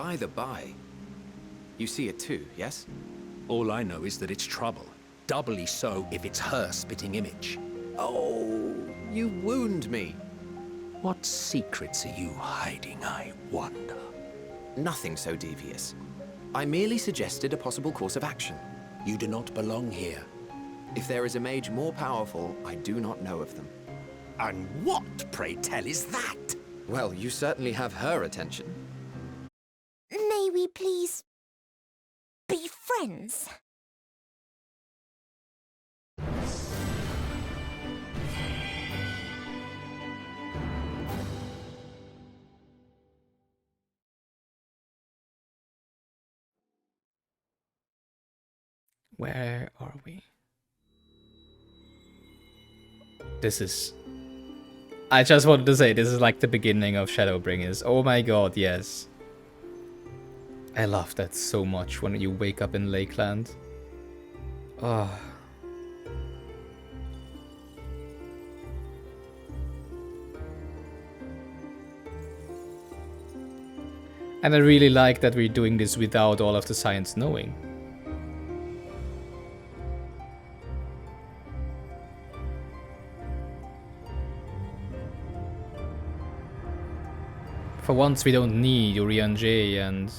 By the by, you see it too, yes? All I know is that it's trouble. Doubly so if it's her spitting image. Oh, you wound me. What secrets are you hiding, I wonder? Nothing so devious. I merely suggested a possible course of action. You do not belong here. If there is a mage more powerful, I do not know of them. And what, pray tell, is that? Well, you certainly have her attention. May we please be friends? Where are we? This is... I just wanted to say, this is like the beginning of Shadowbringers. Oh my god, yes. I love that so much when you wake up in Lakeland. Oh. And I really like that we're doing this without all of the science knowing. For once, we don't need Urian J and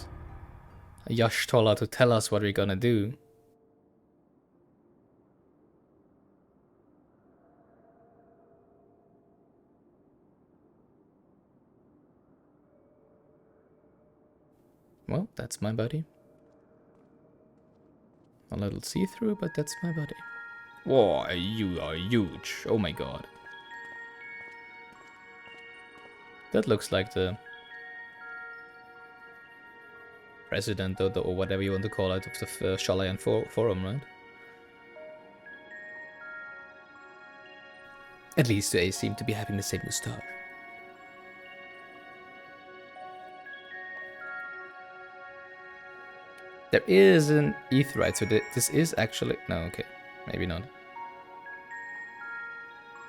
Yashtola to tell us what we're gonna do. Well, that's my body. A little see-through, but that's my body. Whoa, you are huge. Oh my god. That looks like the president or whatever you want to call it of the Shalayan Forum, right? At least they seem to be having the same moustache. There is an Aetheryte, so this is actually... No, okay. Maybe not.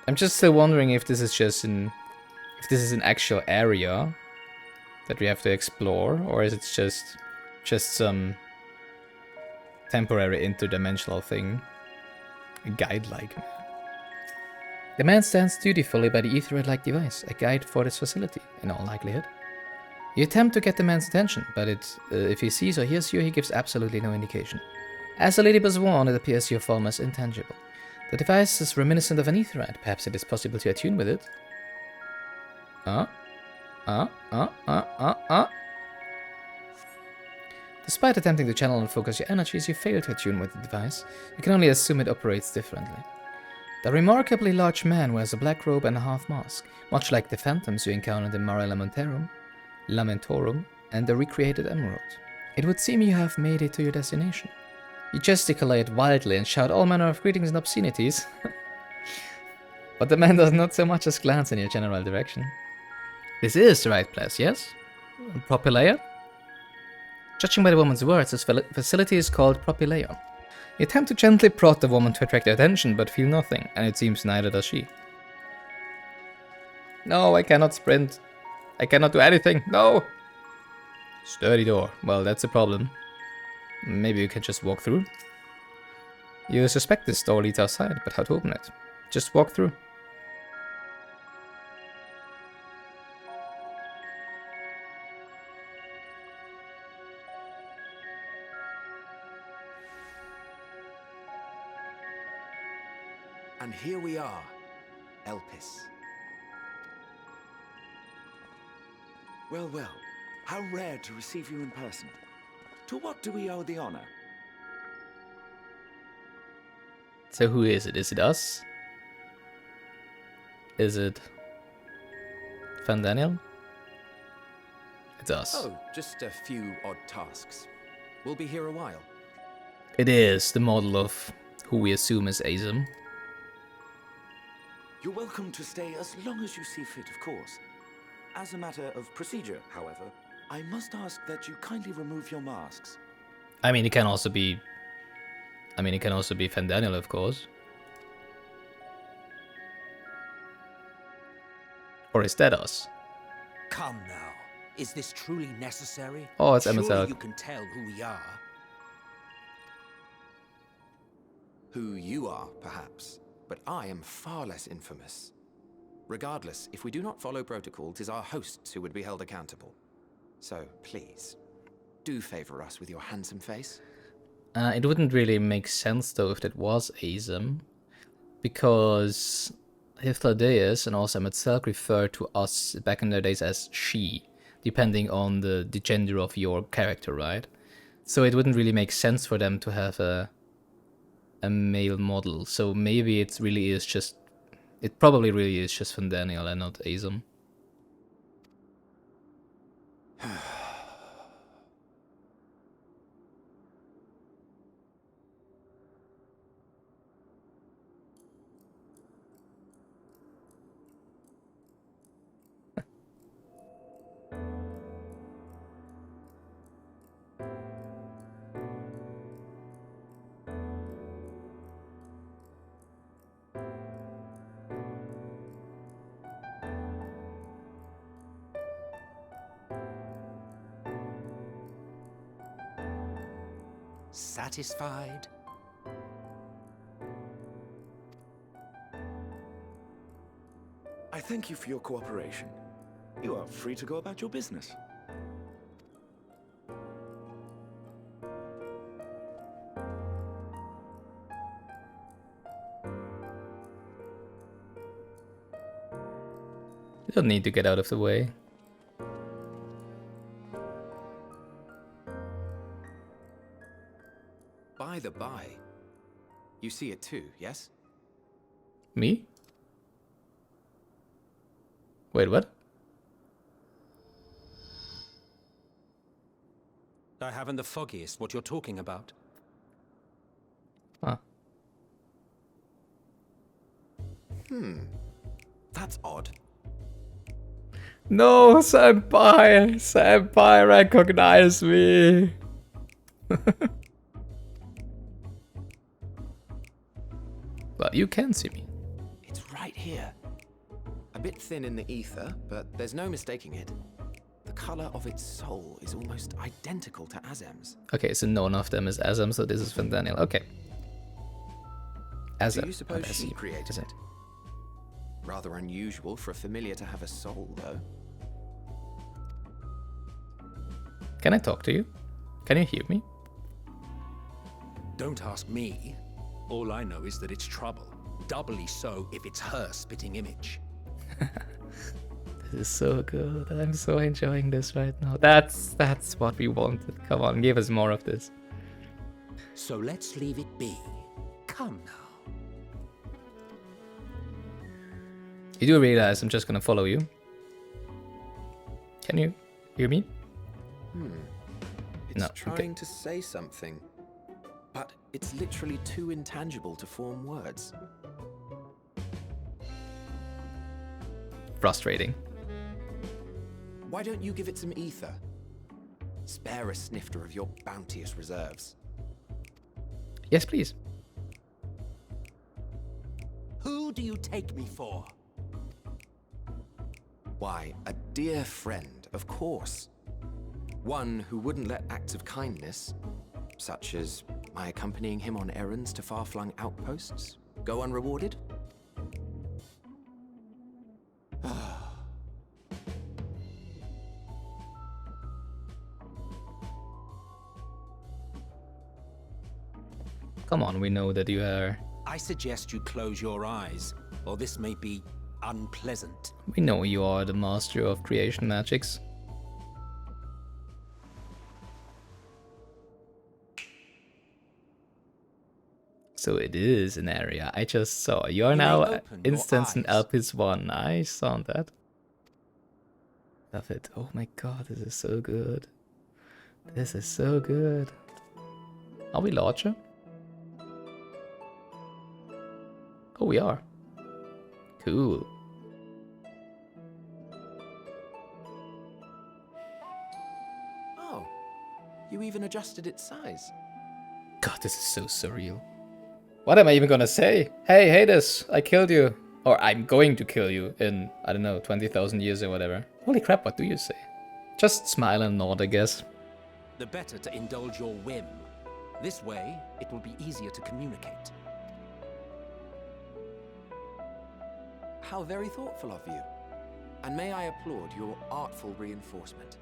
I'm just still wondering if this is just an... If this is an actual area that we have to explore, or is it just some temporary interdimensional thing? A guide-like man. The man stands dutifully by the Aetheryte-like device, a guide for this facility, in all likelihood. You attempt to get the man's attention, but if he sees or hears you, he gives absolutely no indication. As the lady was warned, it appears your form is intangible. The device is reminiscent of an Aetheryte. Perhaps it is possible to attune with it. Despite attempting to channel and focus your energies, you fail to attune with the device. You can only assume it operates differently. The remarkably large man wears a black robe and a half mask, much like the phantoms you encountered in Mare Lamentorum, and the recreated Emerald. It would seem you have made it to your destination. You gesticulate wildly and shout all manner of greetings and obscenities, but the man does not so much as glance in your general direction. This is the right place, yes? Propylaea? Judging by the woman's words, this facility is called Propylaea. You attempt to gently prod the woman to attract her attention, but feel nothing, and it seems neither does she. No, I cannot sprint. I cannot do anything. No! Sturdy door. Well, that's a problem. Maybe you can just walk through. You suspect this door leads outside, but how to open it? Just walk through. And here we are, Elpis. Well, well, how rare to receive you in person. To what do we owe the honor? So who is it? Is it us? Is it Van Daniel? It's us. Oh, just a few odd tasks. We'll be here a while. It is the model of who we assume is Azem. You're welcome to stay as long as you see fit, of course. As a matter of procedure, however, I must ask that you kindly remove your masks. I mean, it can also be Van Daniel, of course. Or is that us? Come now. Is this truly necessary? Oh, it's Surely MSL. you can tell who we are. Who you are, perhaps, but I am far less infamous. Regardless, if we do not follow protocol, 'tis our hosts who would be held accountable. So, please, do favor us with your handsome face. It wouldn't really make sense though if that was Azem, because Hydaelyn and also Metzelk refer to us back in their days as she, depending on the gender of your character, right? So it wouldn't really make sense for them to have a male model. So maybe it probably really is just Daniel and not Azem. Satisfied? I thank you for your cooperation. You are free to go about your business. You don't need to get out of the way. By the by, you see it too, yes? Me? Wait, what? I haven't the foggiest what you're talking about. Huh. That's odd. No, Senpai! Senpai, recognize me! But you can see me. It's right here. A bit thin in the ether, but there's no mistaking it. The color of its soul is almost identical to Azem's. Okay, so none of them is Azem, so this is Daniel. Okay. Azem. Do you suppose not she Azem, created is it? Rather unusual for a familiar to have a soul, though. Can I talk to you? Can you hear me? Don't ask me. All I know is that it's trouble. Doubly so if it's her spitting image. This is so good. I'm so enjoying this right now. That's what we wanted. Come on, give us more of this. So let's leave it be. Come now. You do realize I'm just gonna follow you? Can you hear me? It's No, okay. trying to say something, but it's literally too intangible to form words. Frustrating. Why don't you give it some ether? Spare a snifter of your bounteous reserves. Yes, please. Who do you take me for? Why, a dear friend, of course. One who wouldn't let acts of kindness, such as my accompanying him on errands to far-flung outposts, go unrewarded? Come on, we know that you are... I suggest you close your eyes, or this may be unpleasant. We know you are the master of creation magics. So it is an area I just saw. You're You may now open your instance in eyes. Alpis 1. I saw that. Love it. Oh my god, this is so good. This is so good. Are we larger? Oh, we are. Cool. Oh, you even adjusted its size. God, this is so surreal. What am I even gonna say? Hey, Hades, I killed you. Or I'm going to kill you in, I don't know, 20,000 years or whatever. Holy crap, what do you say? Just smile and nod, I guess. The better to indulge your whim. This way, it will be easier to communicate. How very thoughtful of you. And may I applaud your artful reinforcement.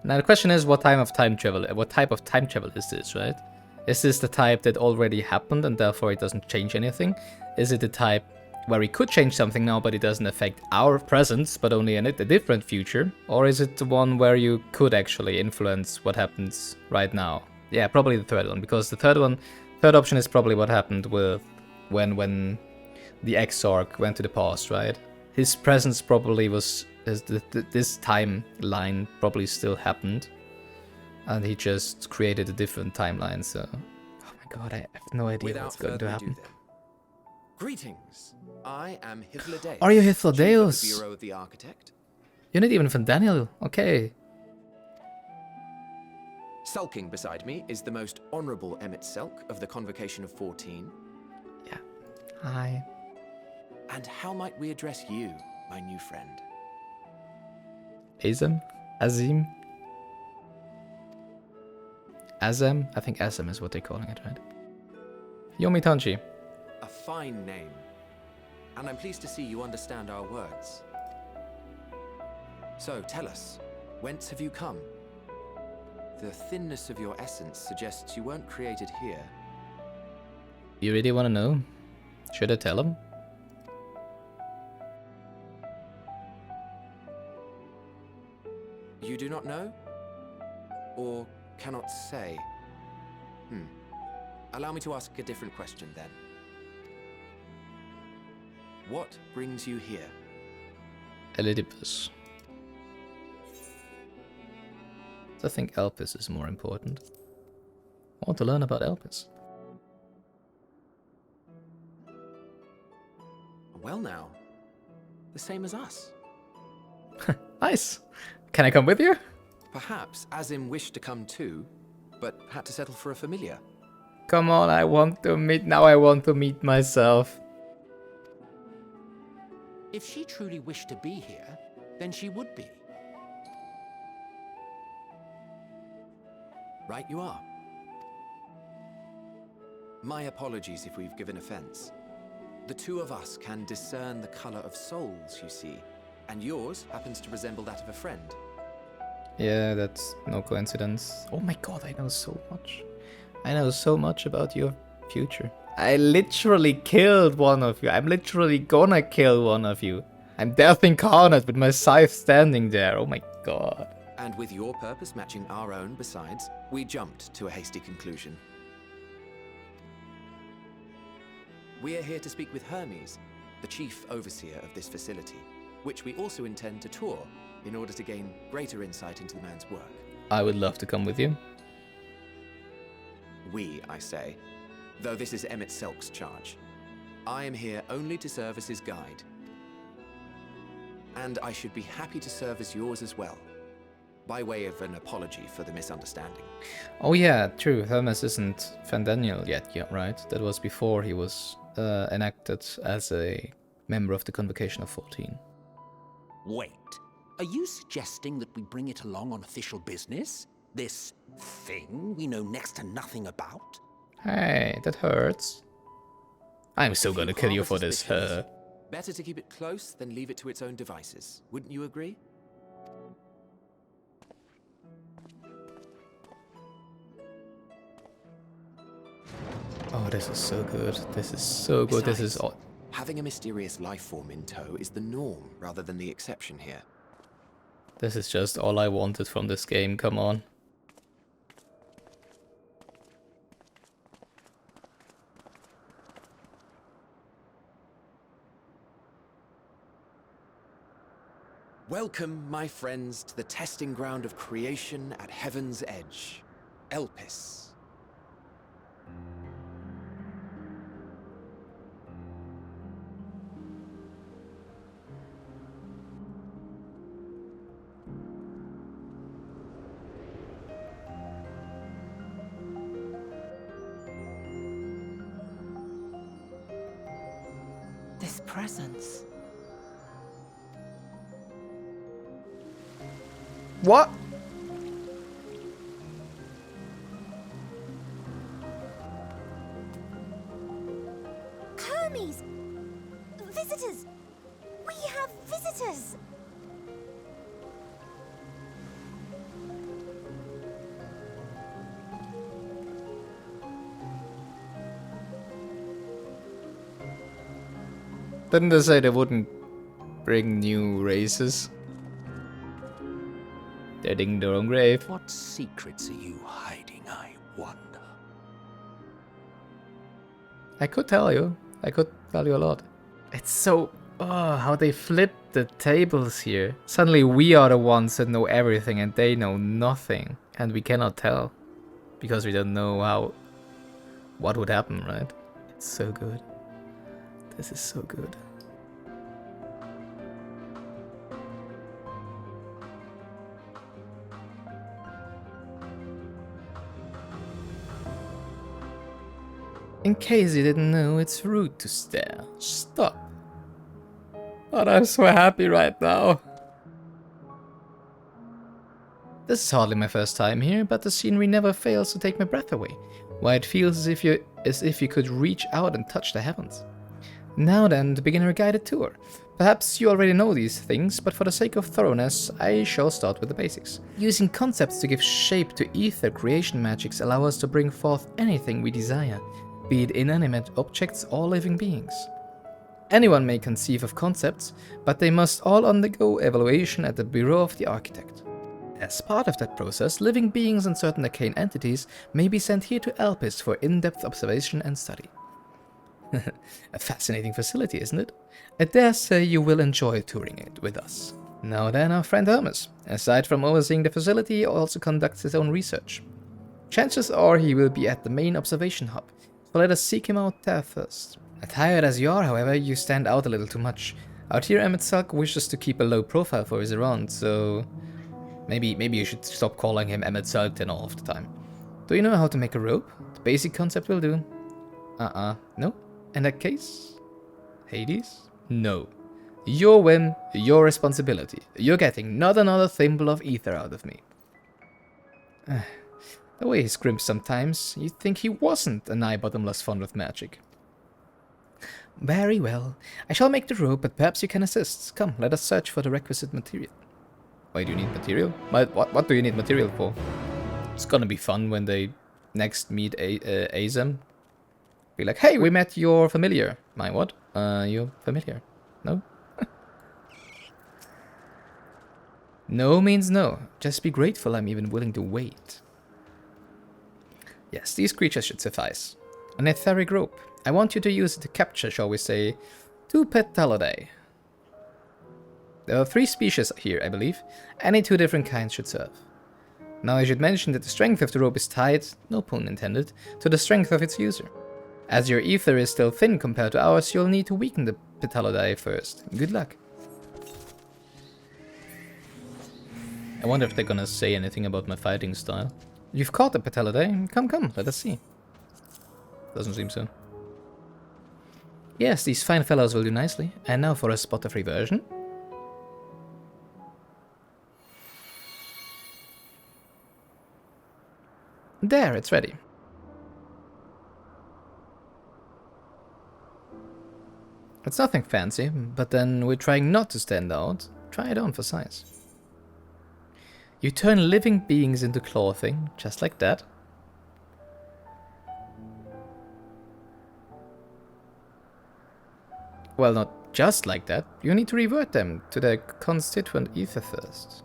Now the question is, what type of time travel is this, right? Is this the type that already happened and therefore it doesn't change anything? Is it the type where we could change something now but it doesn't affect our present but only in a different future? Or is it the one where you could actually influence what happens right now? Yeah, probably the third one, because the third option is probably what happened with when the Exarch went to the past, right? His presence probably was, this timeline probably still happened, and he just created a different timeline, so... Oh my god, I have no idea what's going to happen. Greetings, I am Hydaelyn. Are you Hydaelyn? Bureau of the Architect. You're not even from Daniel, okay. Sulking beside me is the most honorable Emmett Selk of the Convocation of 14. Yeah, hi. And how might we address you, my new friend? Azim? Azim? Azam? I think Azam is what they're calling it, right? Yomi Tanchi. A fine name. And I'm pleased to see you understand our words. So, tell us, whence have you come? The thinness of your essence suggests you weren't created here. You really want to know? Should I tell him? You do not know? Or cannot say? Allow me to ask a different question then. What brings you here? Elidibus. I think Elpis is more important. I want to learn about Elpis. Well now, the same as us. Nice! Can I come with you? Perhaps Azim wished to come too, but had to settle for a familiar. Come on, I want to meet myself. If she truly wished to be here, then she would be. Right you are. My apologies if we've given offense. The two of us can discern the color of souls, you see, and yours happens to resemble that of a friend. Yeah, that's no coincidence. Oh my god, I know so much. I know so much about your future. I literally killed one of you. I'm literally gonna kill one of you. I'm Death Incarnate with my scythe standing there. Oh my god. And with your purpose matching our own besides, we jumped to a hasty conclusion. We are here to speak with Hermes, the chief overseer of this facility, which we also intend to tour in order to gain greater insight into the man's work. I would love to come with you. We, I say, though this is Emmett Selk's charge. I am here only to serve as his guide. And I should be happy to serve as yours as well, by way of an apology for the misunderstanding. Oh yeah, true. Hermes isn't Fandaniel yet, right? That was before he was enacted as a member of the Convocation of 14. Wait, are you suggesting that we bring it along on official business? This thing we know next to nothing about? Hey, that hurts. I'm still gonna kill you for this, Better to keep it close than leave it to its own devices. Wouldn't you agree? Oh, this is so good. This is so good. This is all. Having a mysterious life form in tow is the norm rather than the exception here. This is just all I wanted from this game. Come on. Welcome, my friends, to the testing ground of creation at Heaven's Edge, Elpis. This presence. What? Hermes! Visitors! We have visitors! Didn't they say they wouldn't bring new races? They're digging their own grave. What secrets are you hiding, I wonder? I could tell you. I could tell you a lot. It's so... Oh, how they flip the tables here. Suddenly we are the ones that know everything and they know nothing. And we cannot tell. Because we don't know how... What would happen, right? It's so good. This is so good. In case you didn't know, it's rude to stare. Stop. But I'm so happy right now. This is hardly my first time here, but the scenery never fails to take my breath away. Why it feels as if you could reach out and touch the heavens. Now then, the beginner guided tour. Perhaps you already know these things, but for the sake of thoroughness, I shall start with the basics. Using concepts to give shape to ether creation magics allow us to bring forth anything we desire, be it inanimate objects or living beings. Anyone may conceive of concepts, but they must all undergo evaluation at the Bureau of the Architect. As part of that process, living beings and certain arcane entities may be sent here to Elpis for in-depth observation and study. A fascinating facility, isn't it? I dare say you will enjoy touring it with us. Now then, our friend Hermes. Aside from overseeing the facility, he also conducts his own research. Chances are he will be at the main observation hub, so let us seek him out there first. Attired as you are, however, you stand out a little too much. Out here, Emetsalk wishes to keep a low profile for his errand, so... Maybe you should stop calling him Emetsalk then all of the time. Do you know how to make a rope? The basic concept will do. No? In that case? Hades? No. Your whim, your responsibility. You're getting not another thimble of ether out of me. The way he scrimps sometimes, you'd think he wasn't a nigh bottomless fond of magic. Very well. I shall make the rope, but perhaps you can assist. Come, let us search for the requisite material. Why do you need material? What do you need material for? It's gonna be fun when they next meet Azem. Be like, hey, we met your familiar. My what? Your familiar. No? No means no. Just be grateful I'm even willing to wait. Yes, these creatures should suffice. An etheric rope. I want you to use it to capture, shall we say, 2 petalidae. There are 3 species here, I believe. Any 2 different kinds should serve. Now I should mention that the strength of the rope is tied, no pun intended, to the strength of its user. As your ether is still thin compared to ours, you'll need to weaken the petalidae first. Good luck. I wonder if they're gonna say anything about my fighting style. You've caught the petalidae. Come, let us see. Doesn't seem so. Yes, these fine fellows will do nicely. And now for a spot of reversion. There, it's ready. It's nothing fancy, but then we're trying not to stand out. Try it on for size. You turn living beings into clothing, just like that. Well, not just like that. You need to revert them to their constituent ether first.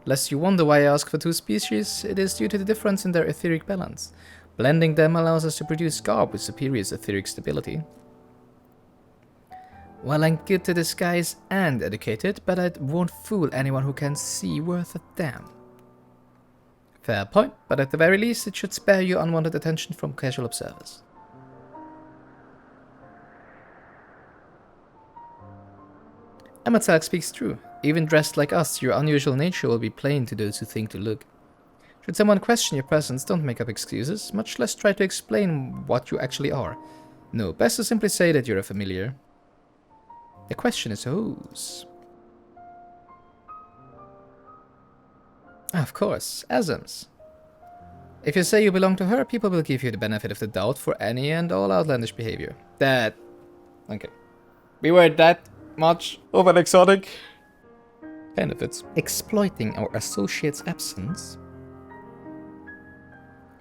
Lest you wonder why I ask for 2 species, it is due to the difference in their etheric balance. Blending them allows us to produce garb with superior etheric stability. Well, I'm good to disguise and educated, but I won't fool anyone who can see worth a damn. Fair point, but at the very least it should spare you unwanted attention from casual observers. Emetsalk speaks true. Even dressed like us, your unusual nature will be plain to those who think to look. Should someone question your presence, don't make up excuses, much less try to explain what you actually are. No, best to simply say that you're a familiar. The question is whose? Of course, Asms. If you say you belong to her, people will give you the benefit of the doubt for any and all outlandish behavior. That... Okay. We were that much of an exotic benefits. Exploiting our associate's absence?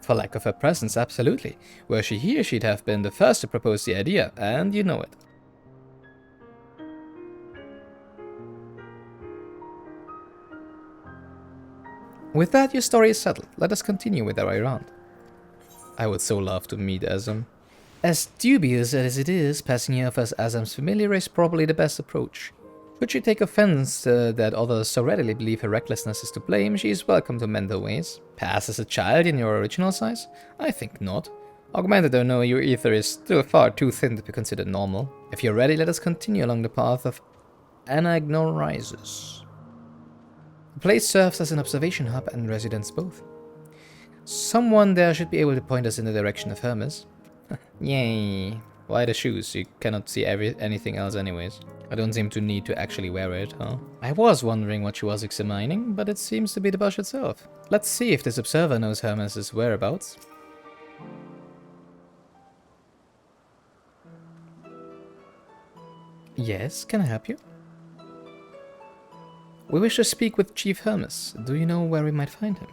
For lack of her presence, absolutely. Were she here, she'd have been the first to propose the idea, and you know it. With that, your story is settled. Let us continue with our errand. I would so love to meet Azam. As dubious as it is, passing you off as Azam's familiar is probably the best approach. Should she take offense that others so readily believe her recklessness is to blame, she is welcome to mend her ways. Pass as a child in your original size? I think not. Augmented or no, your ether is still far too thin to be considered normal. If you're ready, let us continue along the path of Anagnorises. The place serves as an observation hub and residence both. Someone there should be able to point us in the direction of Hermes. Yay. Why the shoes? You cannot see anything else anyways. I don't seem to need to actually wear it, huh? I was wondering what she was examining, but it seems to be the bush itself. Let's see if this observer knows Hermes' whereabouts. Yes, can I help you? We wish to speak with Chief Hermes. Do you know where we might find him?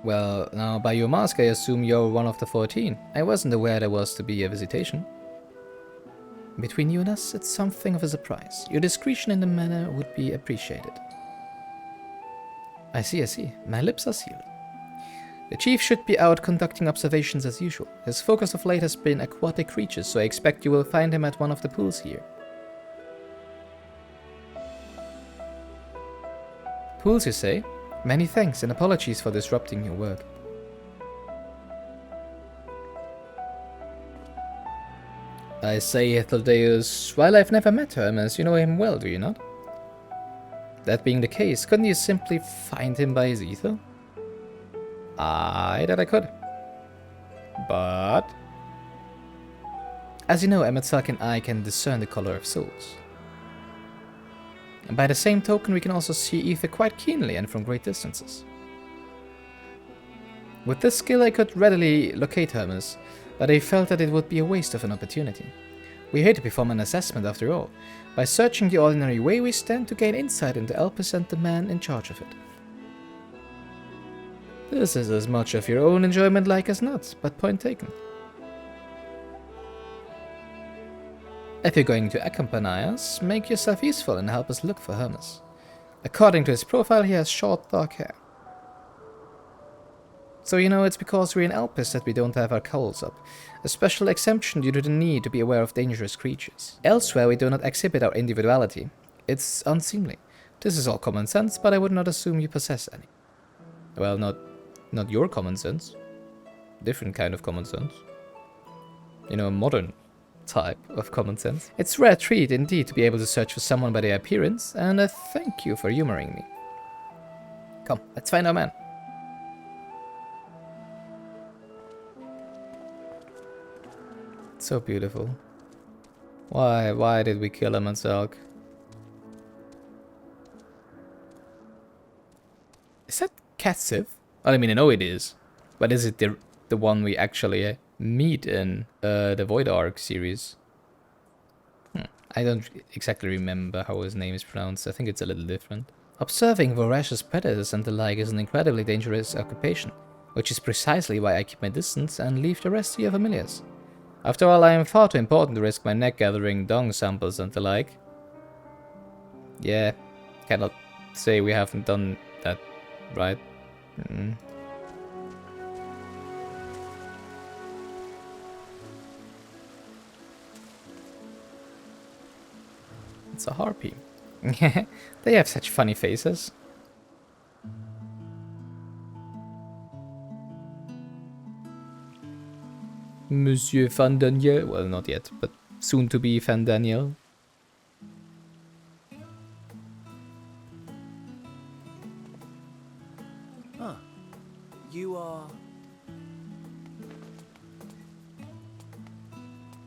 Well, now by your mask I assume you're one of the 14. I wasn't aware there was to be a visitation. Between you and us, it's something of a surprise. Your discretion in the matter would be appreciated. I see. My lips are sealed. The chief should be out conducting observations as usual. His focus of late has been aquatic creatures, so I expect you will find him at one of the pools here. Pools, you say? Many thanks and apologies for disrupting your work. I say, Hydaelyn, while I've never met Hermes, you know him well, do you not? That being the case, couldn't you simply find him by his ether? Aye, that I could. But... as you know, Emetsalk and I can discern the color of souls. And by the same token, we can also see ether quite keenly and from great distances. With this skill, I could readily locate Hermes, but I felt that it would be a waste of an opportunity. We're here to perform an assessment after all. By searching the ordinary way, we stand to gain insight into Elpis and the man in charge of it. This is as much of your own enjoyment like as not, but point taken. If you're going to accompany us, make yourself useful and help us look for Hermes. According to his profile, he has short, dark hair. So you know it's because we're in Elpis that we don't have our cowls up. A special exemption due to the need to be aware of dangerous creatures. Elsewhere we do not exhibit our individuality. It's unseemly. This is all common sense, but I would not assume you possess any. Well, not your common sense. Different kind of common sense. You know, a modern type of common sense. It's a rare treat indeed to be able to search for someone by their appearance, and I thank you for humoring me. Come, let's find our man. It's so beautiful. Why did we kill him and Zalk? Is that Katsiv? Well, I mean, I know it is. But is it the one we actually meet in the Void Arc series? I don't exactly remember how his name is pronounced. I think it's a little different. Observing voracious predators and the like is an incredibly dangerous occupation, which is precisely why I keep my distance and leave the rest to your familiars. After all, I am far too important to risk my neck gathering dung samples and the like. Yeah, cannot say we haven't done that, right? It's a harpy. They have such funny faces. Monsieur Van Daniel. Well, not yet, but soon to be Van Daniel. Ah, you are...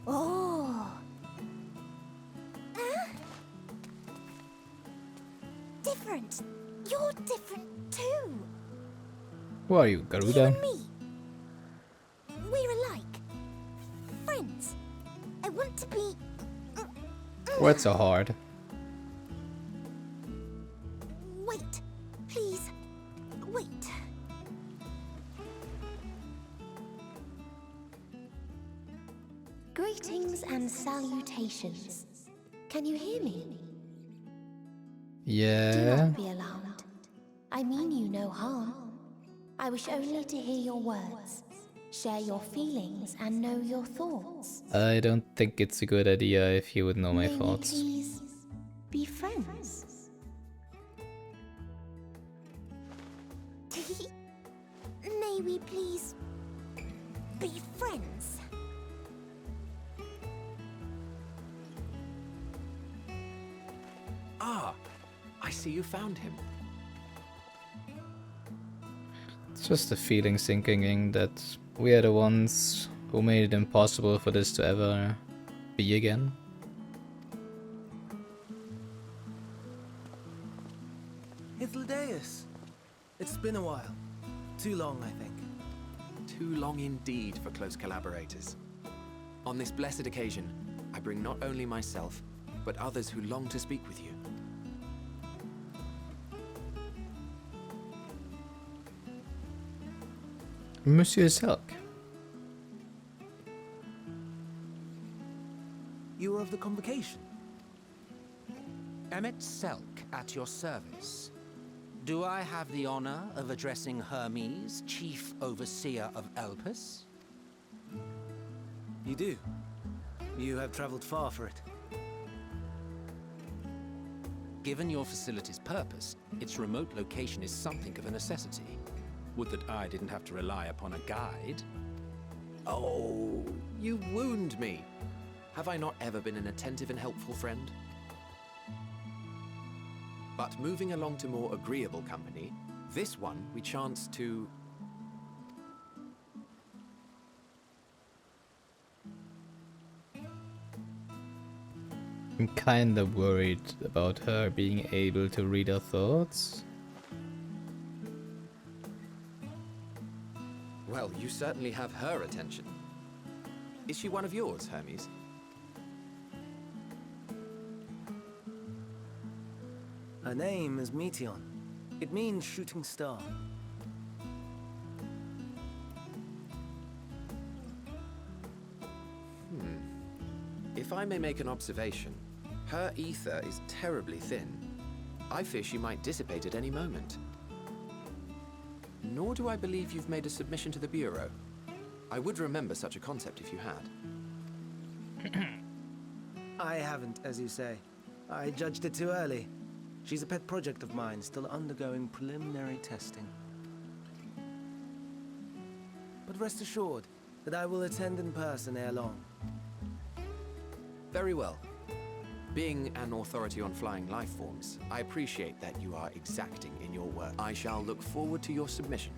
Oh, You're different too. Who are you, You Garuda? and me. We're alike. Friends. I want to be... What's so hard? Wait. Please. Wait. Greetings and salutations. Can you hear me? Do Yeah. not be alarmed. I mean you no harm. I wish only to hear your words, share your feelings, and know your thoughts. I don't think it's a good idea if you would know my May thoughts. we please be friends? May we please be friends? Ah, I see you found him. It's just a feeling sinking in that we are the ones who made it impossible for this to ever be again. Hydaelyn. It's been a while. Too long, I think. Too long indeed for close collaborators. On this blessed occasion, I bring not only myself, but others who long to speak with you. Monsieur Selk. You were of the convocation. Emmet Selk at your service. Do I have the honor of addressing Hermes, Chief Overseer of Elpis? You do. You have traveled far for it. Given your facility's purpose, its remote location is something of a necessity. Would that I didn't have to rely upon a guide. Oh, you wound me. Have I not ever been an attentive and helpful friend? But moving along to more agreeable company, this one we chance to... I'm kinda worried about her being able to read our thoughts. Well, you certainly have her attention. Is she one of yours, Hermes? Her name is Meteon. It means shooting star. If I may make an observation, her ether is terribly thin. I fear she might dissipate at any moment. Nor do I believe you've made a submission to the Bureau. I would remember such a concept if you had. I haven't, as you say. I judged it too early. She's a pet project of mine, still undergoing preliminary testing. But rest assured that I will attend in person ere long. Very well. Being an authority on flying life forms, I appreciate that you are exacting in your work. I shall look forward to your submission.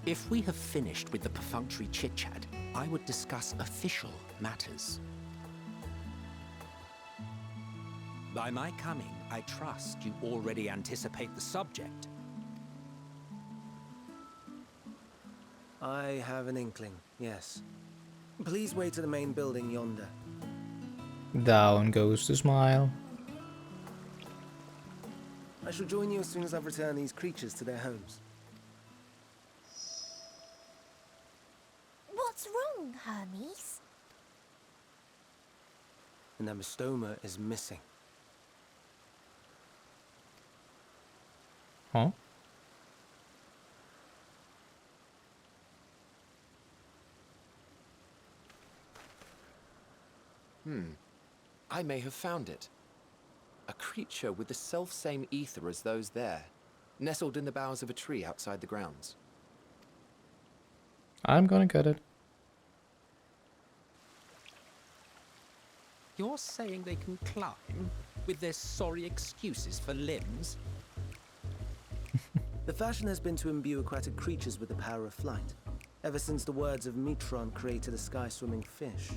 If we have finished with the perfunctory chit-chat, I would discuss official matters. By my coming, I trust you already anticipate the subject. I have an inkling, yes. Please wait to the main building yonder. Down goes the smile. I shall join you as soon as I've returned these creatures to their homes. What's wrong, Hermes? The Nemestoma is missing. Huh? I may have found it. A creature with the self-same ether as those there, nestled in the boughs of a tree outside the grounds. I'm gonna get it. You're saying they can climb with their sorry excuses for limbs? The fashion has been to imbue aquatic creatures with the power of flight, ever since the words of Metron created a sky-swimming fish.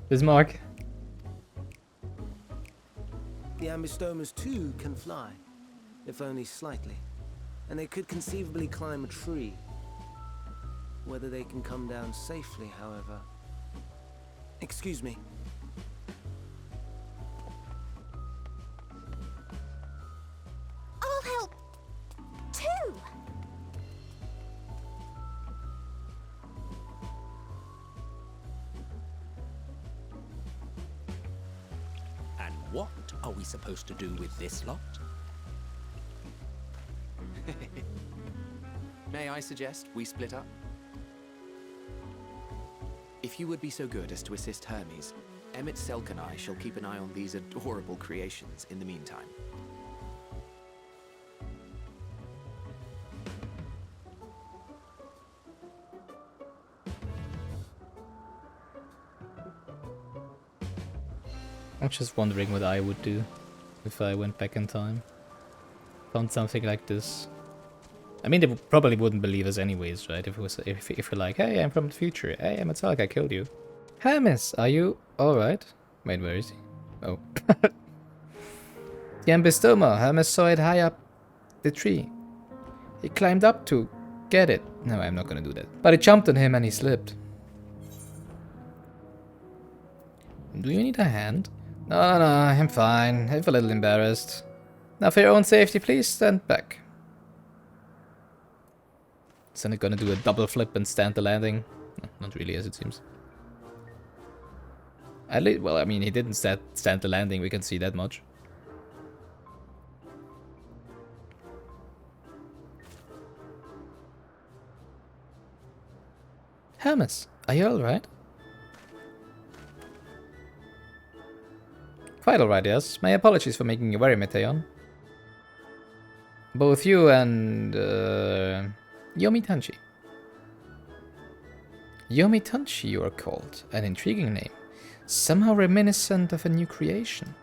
Bismarck. The ambistomas too can fly, if only slightly. And they could conceivably climb a tree. Whether they can come down safely, however... Excuse me. I'll help too. And what are we supposed to do with this lot? May I suggest we split up? If you would be so good as to assist Hermes, Emmett Selk and I shall keep an eye on these adorable creations in the meantime. I'm just wondering what I would do if I went back in time. Found something like this. I mean, they probably wouldn't believe us anyways, right? If it was, if we're like, hey, I'm from the future. Hey, I'm Metallic, I killed you. Hermes, are you alright? Wait, where is he? Oh. The Ambistoma, Hermes saw it high up the tree. He climbed up to get it. No, I'm not gonna do that. But it jumped on him and he slipped. Do you need a hand? No, I'm fine. I'm a little embarrassed. Now for your own safety, please stand back. Isn't it gonna do a double flip and stand the landing? No, not really, as it seems. At least, well, I mean, he didn't stand the landing, we can see that much. Hermes, are you alright? Quite alright, yes. My apologies for making you worry, Meteon. Both you and... Yomitanchi. Yomitanchi, you are called. An intriguing name. Somehow reminiscent of a new creation.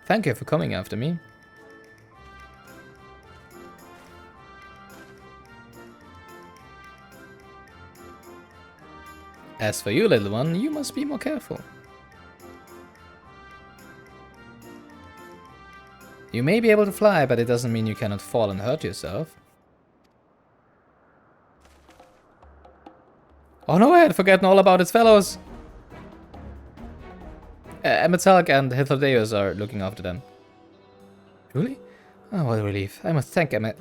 Thank you for coming after me. As for you, little one, you must be more careful. You may be able to fly, but it doesn't mean you cannot fall and hurt yourself. Oh no, I had forgotten all about its fellows. Metallic and Hydaelyn are looking after them. Really? Oh, what a relief. I must thank Metallic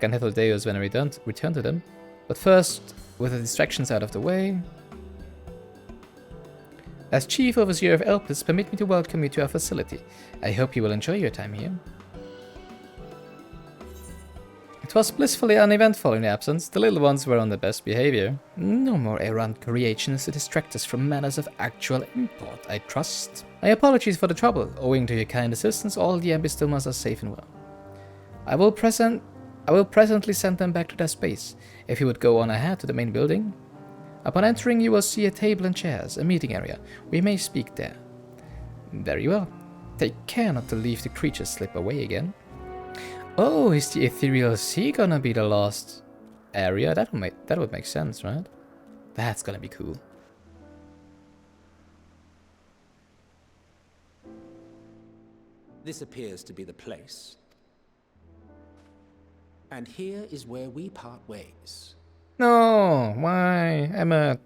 and Hydaelyn when I return to them. But first, with the distractions out of the way... As Chief Overseer of Elpis, permit me to welcome you to our facility. I hope you will enjoy your time here. It was blissfully uneventful in your absence. The little ones were on their best behavior. No more errant creations to distract us from matters of actual import, I trust. My apologies for the trouble. Owing to your kind assistance, all the Ambistomas are safe and well. I will presently send them back to their space. If you would go on ahead to the main building. Upon entering, you will see a table and chairs, a meeting area. We may speak there. Very well. Take care not to leave the creatures slip away again. Oh, is the ethereal sea gonna be the last area? That would make sense, right? That's gonna be cool. This appears to be the place. And here is where we part ways. No, why, Emma?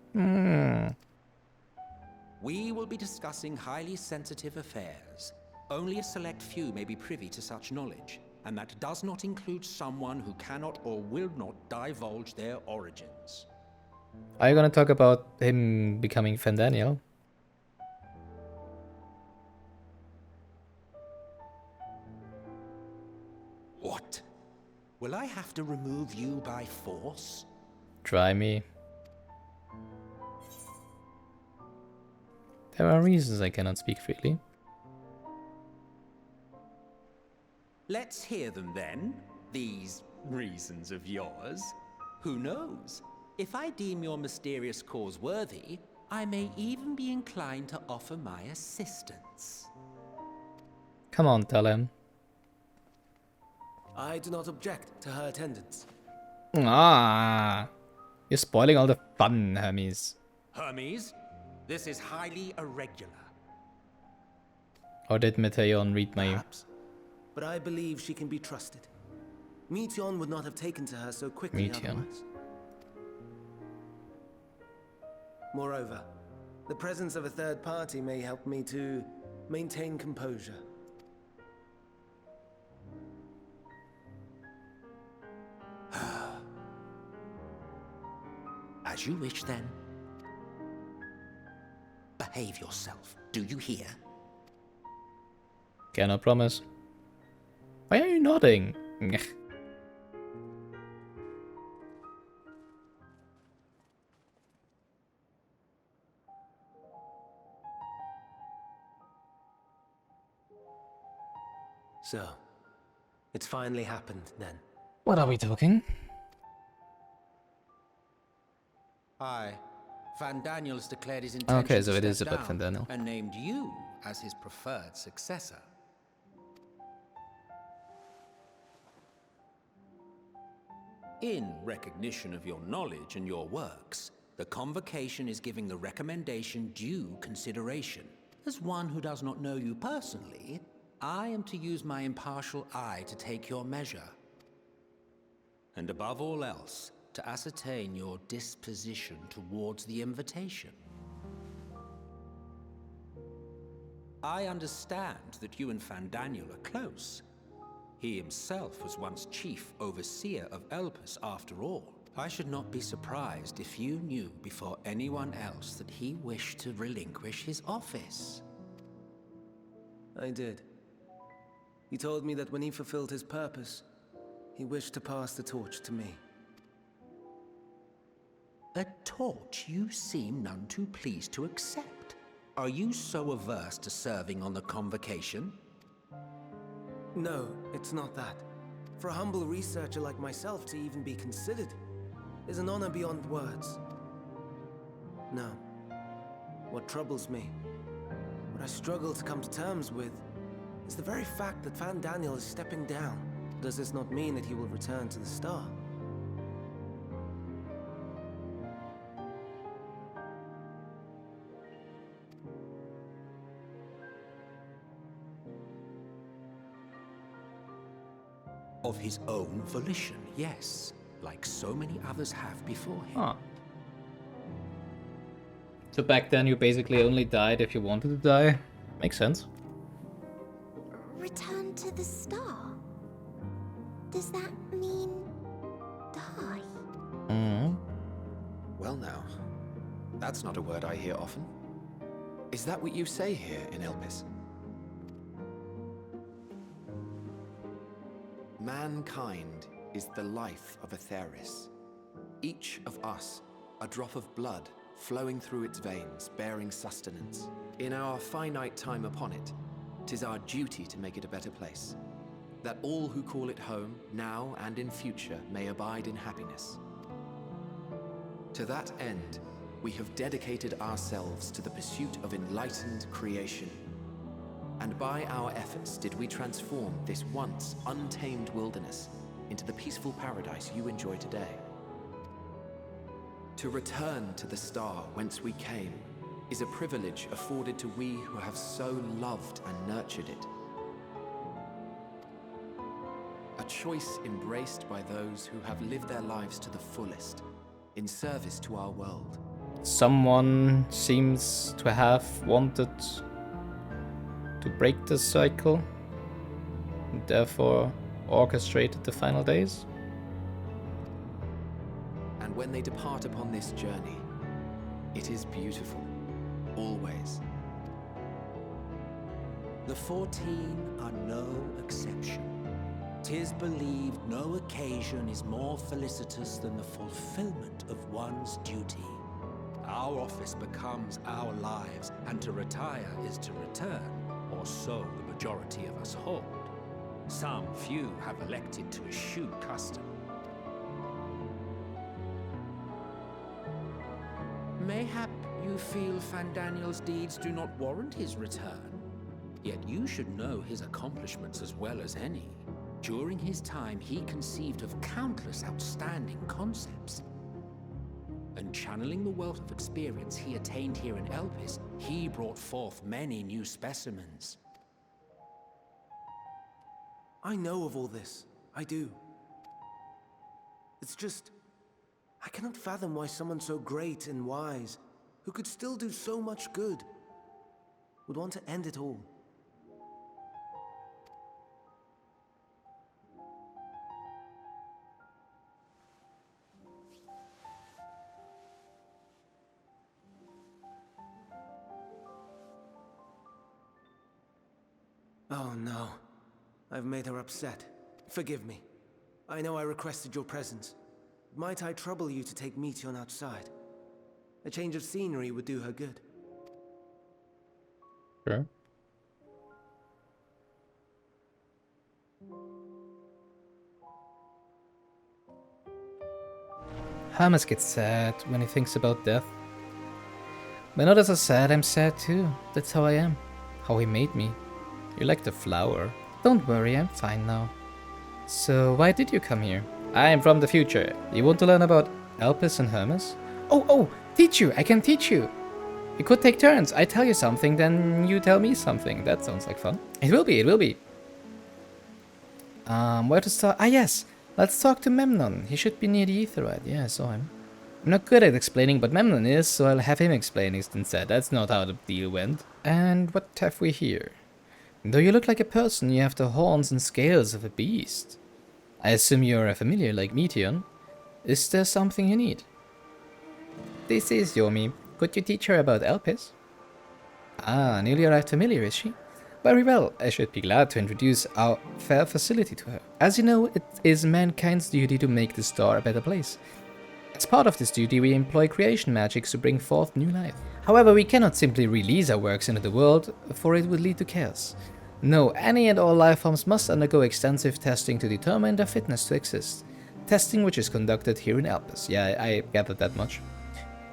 We will be discussing highly sensitive affairs. Only a select few may be privy to such knowledge, and that does not include someone who cannot or will not divulge their origins. Are you gonna talk about him becoming Fandaniel? What? Will I have to remove you by force? Try me. There are reasons I cannot speak freely. Let's hear them then, these reasons of yours. Who knows? If I deem your mysterious cause worthy, I may even be inclined to offer my assistance. Come on, tell him. I do not object to her attendance. Ah, you're spoiling all the fun, Hermes. Hermes, this is highly irregular. Or did Meteon read my... Perhaps. But I believe she can be trusted. Meteon would not have taken to her so quickly otherwise. Moreover, the presence of a third party may help me to maintain composure. As you wish, then. Behave yourself, do you hear? Cannot promise. Why are you nodding? So, it's finally happened then. What are we talking? Aye. Van Daniel's declared his intention Okay, so to it is step about down Van Daniel. and named you as his preferred successor. In recognition of your knowledge and your works, the convocation is giving the recommendation due consideration. As one who does not know you personally, I am to use my impartial eye to take your measure. And above all else, to ascertain your disposition towards the invitation. I understand that you and Van Daniel are close. He himself was once chief overseer of Elpis after all. I should not be surprised if you knew before anyone else that he wished to relinquish his office. I did. He told me that when he fulfilled his purpose, he wished to pass the torch to me. A torch you seem none too pleased to accept. Are you so averse to serving on the convocation? No, it's not that. For a humble researcher like myself to even be considered is an honor beyond words. No. What troubles me, what I struggle to come to terms with, is the very fact that Van Daniel is stepping down. Does this not mean that he will return to the Star? Of his own volition, yes. Like so many others have before him. Huh. So back then you basically only died if you wanted to die? Makes sense. Return to the Star? Does that mean die? Mm-hmm. Well now, that's not a word I hear often. Is that what you say here in Elpis? Mankind is the life of Atheris. Each of us, a drop of blood flowing through its veins, bearing sustenance. In our finite time upon it, 'tis our duty to make it a better place, that all who call it home, now and in future, may abide in happiness. To that end, we have dedicated ourselves to the pursuit of enlightened creation. And by our efforts did we transform this once untamed wilderness into the peaceful paradise you enjoy today. To return to the Star whence we came is a privilege afforded to we who have so loved and nurtured it. A choice embraced by those who have lived their lives to the fullest, in service to our world. Someone seems to have wanted to break the cycle, and therefore orchestrated the final days. And when they depart upon this journey, it is beautiful, always. The 14 are no exception. 'Tis believed no occasion is more felicitous than the fulfillment of one's duty. Our office becomes our lives, and to retire is to return, or so the majority of us hold. Some few have elected to eschew custom. Mayhap you feel Van Daniel's deeds do not warrant his return. Yet you should know his accomplishments as well as any. During his time, he conceived of countless outstanding concepts. And channeling the wealth of experience he attained here in Elpis, he brought forth many new specimens. I know of all this. I do. It's just... I cannot fathom why someone so great and wise, who could still do so much good, would want to end it all. Oh no. I've made her upset. Forgive me. I know I requested your presence. Might I trouble you to take Meteion outside? A change of scenery would do her good. Sure. Hermes gets sad when he thinks about death. When others are sad, I'm sad too. That's how I am. How he made me. You're like the flower. Don't worry, I'm fine now. So, why did you come here? I am from the future. You want to learn about Elpis and Hermes? Oh, teach you! I can teach you! We could take turns. I tell you something, then you tell me something. That sounds like fun. It will be, it will be. Where to start? Ah, yes! Let's talk to Memnon. He should be near the Aetheroid. Yeah, I saw him. I'm not good at explaining, but Memnon is, so I'll have him explain it instead. That's not how the deal went. And what have we here? Though you look like a person, you have the horns and scales of a beast. I assume you're a familiar like Meteion. Is there something you need? This is Yomi. Could you teach her about Elpis? Ah, newly arrived familiar, is she? Very well, I should be glad to introduce our fair facility to her. As you know, it is mankind's duty to make the star a better place. As part of this duty, we employ creation magics to bring forth new life. However, we cannot simply release our works into the world, for it would lead to chaos. No, any and all life forms must undergo extensive testing to determine their fitness to exist. Testing which is conducted here in Elpis. Yeah, I gathered that much.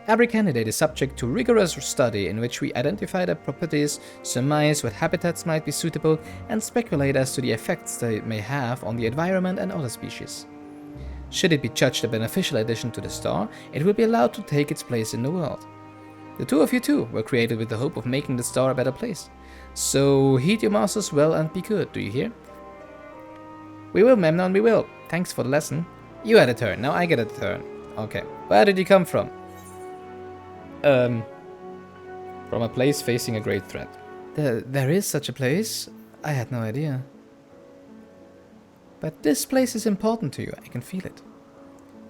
Every candidate is subject to rigorous study in which we identify their properties, surmise what habitats might be suitable, and speculate as to the effects they may have on the environment and other species. Should it be judged a beneficial addition to the star, it will be allowed to take its place in the world. The two of you too were created with the hope of making the star a better place. So heed your masters well and be good, do you hear? We will, Memnon, we will. Thanks for the lesson. You had a turn, now I get a turn. Okay. Where did you come from? From a place facing a great threat. There is such a place? I had no idea. But this place is important to you, I can feel it.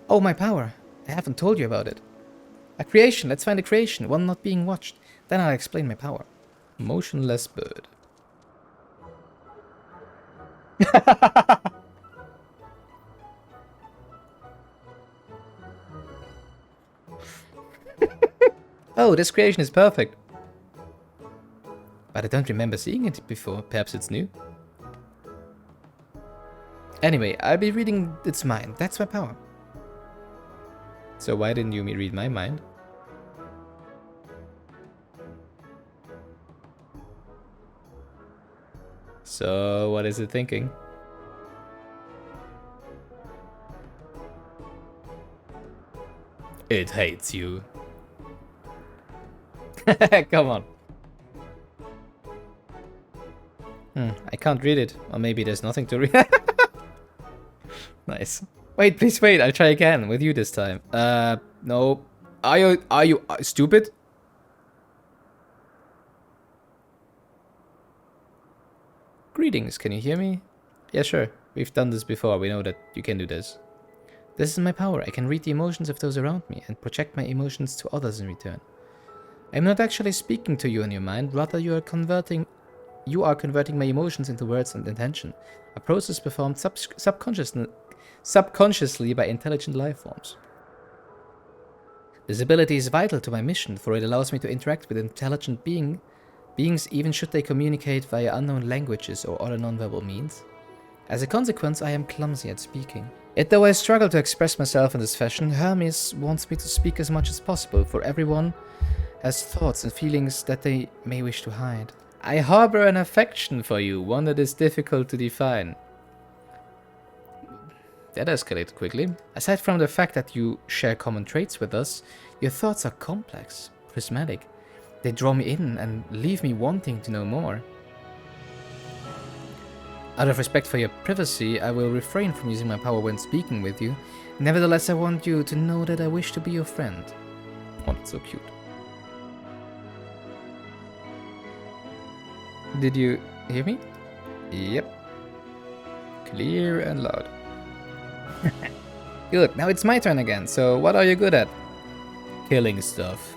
Oh, my power. I haven't told you about it. A creation, let's find a creation, one not being watched. Then I'll explain my power. Motionless bird. Oh, this creation is perfect. But I don't remember seeing it before. Perhaps it's new. Anyway, I'll be reading its mind. That's my power. So why didn't you read my mind? So what is it thinking? It hates you. Come on. I can't read it. Or maybe there's nothing to read. Nice. Wait, please wait. I'll try again with you this time. No. Are you stupid? Greetings, can you hear me? Yeah, sure. We've done this before. We know that you can do this. This is my power. I can read the emotions of those around me and project my emotions to others in return. I'm not actually speaking to you in your mind, rather you are converting my emotions into words and intention, a process performed subconsciously by intelligent life forms. This ability is vital to my mission, for it allows me to interact with intelligent beings even should they communicate via unknown languages or other nonverbal means. As a consequence, I am clumsy at speaking. Yet though I struggle to express myself in this fashion, Hermes wants me to speak as much as possible, for everyone has thoughts and feelings that they may wish to hide. I harbor an affection for you, one that is difficult to define. That escalated quickly. Aside from the fact that you share common traits with us, your thoughts are complex, prismatic. They draw me in and leave me wanting to know more. Out of respect for your privacy, I will refrain from using my power when speaking with you. Nevertheless, I want you to know that I wish to be your friend. Oh, that's so cute. Did you hear me? Yep. Clear and loud. Good, now it's my turn again, so what are you good at? Killing stuff.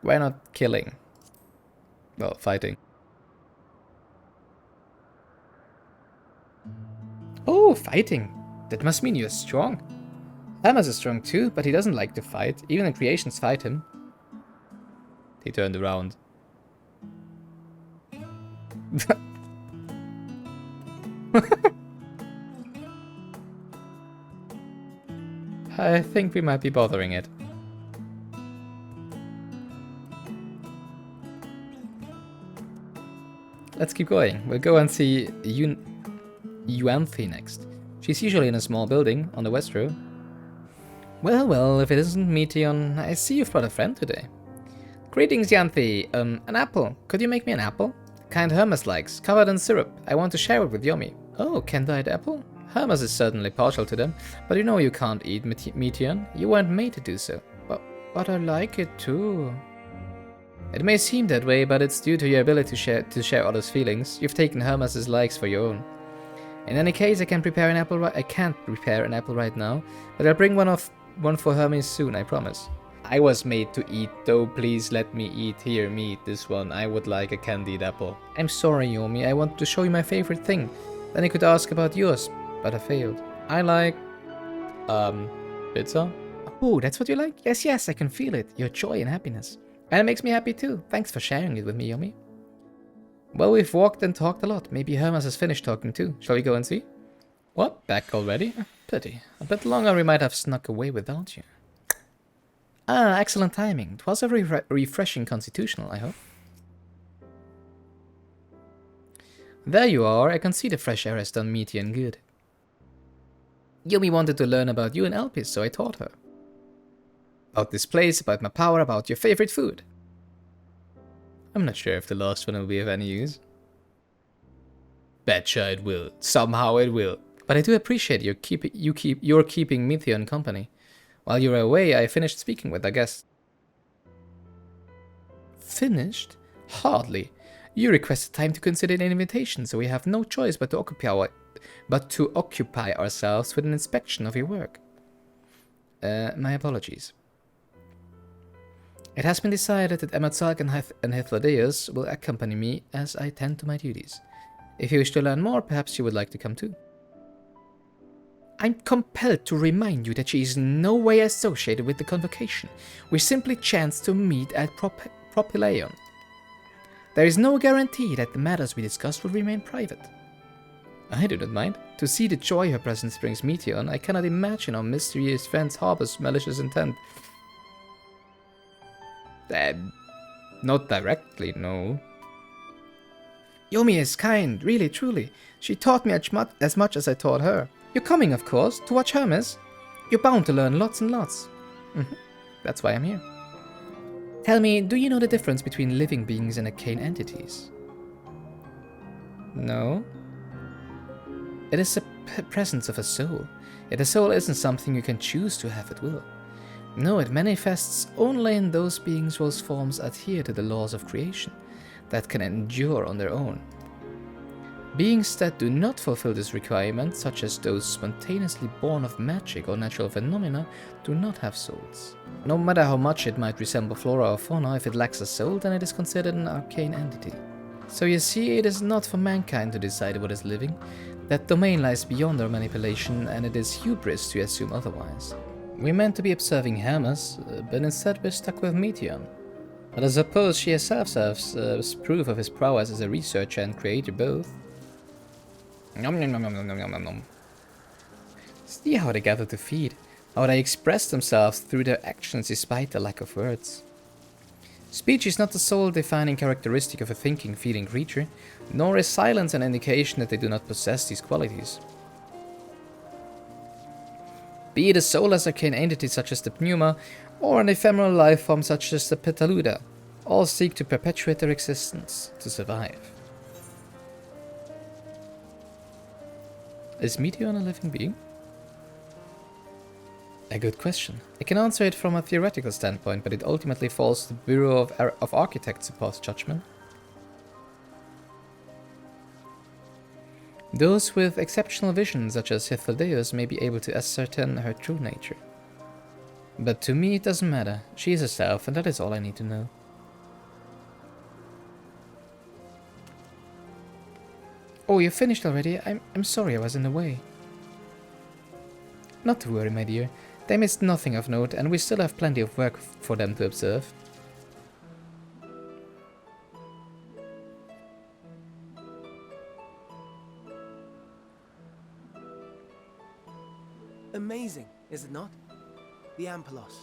Why not killing? Well, fighting. Oh, fighting. That must mean you're strong. Hermes is strong too, but he doesn't like to fight. Even the creations fight him. He turned around. I think we might be bothering it. Let's keep going. We'll go and see Yuanthe next. She's usually in a small building on the west row. Well, well, if it isn't Meteon, I see you've brought a friend today. Greetings, Yuanthe. An apple. Could you make me an apple? Kind Hermes likes, covered in syrup. I want to share it with Yomi. Oh, candied apple? Hermes is certainly partial to them, but you know you can't eat Meteon. You weren't made to do so. But I like it too. It may seem that way, but it's due to your ability to share others' feelings. You've taken Hermes' likes for your own. In any case, I can't prepare an apple right now, but I'll bring one for Hermes soon, I promise. I was made to eat, though please let me eat. Here, me eat this one. I would like a candied apple. I'm sorry, Yomi. I wanted to show you my favorite thing. Then I could ask about yours, but I failed. I like... pizza? Oh, that's what you like? Yes, yes, I can feel it. Your joy and happiness. And it makes me happy too. Thanks for sharing it with me, Yomi. Well, we've walked and talked a lot. Maybe Hermes has finished talking too. Shall we go and see? What? Back already? Pity. A bit longer we might have snuck away without you. Ah, excellent timing. It was a refreshing constitutional, I hope. There you are. I can see the fresh air has done Meteon good. Yomi wanted to learn about you and Elpis, so I taught her. About this place, about my power, about your favorite food. I'm not sure if the last one will be of any use. Betcha it will. Somehow it will. But I do appreciate your keeping Meteon company. While you were away, I finished speaking with, I guess. Finished? Hardly. You requested time to consider an invitation, so we have no choice but to occupy ourselves with an inspection of your work. My apologies. It has been decided that Emmett and Hydaelyn will accompany me as I tend to my duties. If you wish to learn more, perhaps you would like to come too. I'm compelled to remind you that she is in no way associated with the convocation. We simply chanced to meet at Propylaeon. There is no guarantee that the matters we discussed will remain private. I do not mind. To see the joy her presence brings Meteon, I cannot imagine our mysterious friends harbors malicious intent. Not directly, no. Yomi is kind, really, truly. She taught me as much as I taught her. You're coming, of course, to watch Hermes. You're bound to learn lots and lots. That's why I'm here. Tell me, do you know the difference between living beings and arcane entities? No. It is the presence of a soul. Yet a soul isn't something you can choose to have at will. No, it manifests only in those beings whose forms adhere to the laws of creation, that can endure on their own. Beings that do not fulfill this requirement, such as those spontaneously born of magic or natural phenomena, do not have souls. No matter how much it might resemble flora or fauna, if it lacks a soul, then it is considered an arcane entity. So you see, it is not for mankind to decide what is living. That domain lies beyond our manipulation, and it is hubris to assume otherwise. We meant to be observing Hermes, but instead we're stuck with Meteon. But I suppose she herself serves proof of his prowess as a researcher and creator both. Nom nom nom nom nom nom nom nom. See how they gather to feed, how they express themselves through their actions despite the lack of words. Speech is not the sole defining characteristic of a thinking, feeling creature, nor is silence an indication that they do not possess these qualities. Be it a soulless arcane entity such as the Pneuma, or an ephemeral life form such as the Petaluda, all seek to perpetuate their existence, to survive. Is Meteon a living being? A good question. I can answer it from a theoretical standpoint, but it ultimately falls to the Bureau of Architects to pass judgment. Those with exceptional vision, such as Hydaelyn, may be able to ascertain her true nature. But to me it doesn't matter. She is herself, and that is all I need to know. Oh, you finished already? I'm sorry I was in the way. Not to worry, my dear. They missed nothing of note, and we still have plenty of work for them to observe. Amazing, is it not? The Ampelos,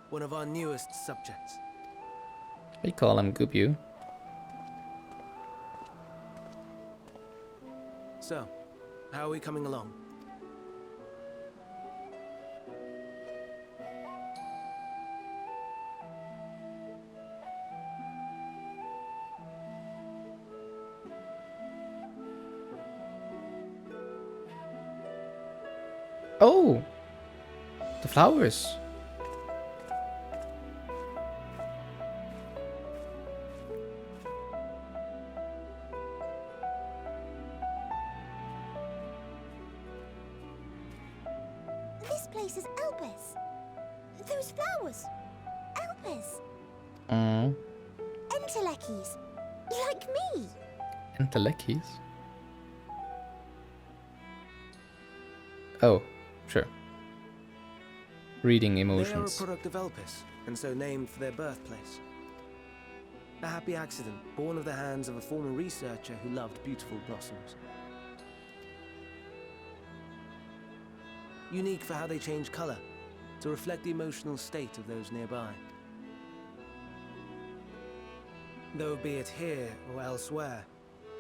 one of our newest subjects. We call him Gubu. So, how are we coming along? Oh! The flowers! This place is Elpis. Those flowers. Elpis. Entelekis. Like me. Entelekis? Oh, sure. Reading emotions. They are a product of Elpis, and so named for their birthplace. A happy accident, born of the hands of a former researcher who loved beautiful blossoms. Unique for how they change color, to reflect the emotional state of those nearby. Though be it here or elsewhere,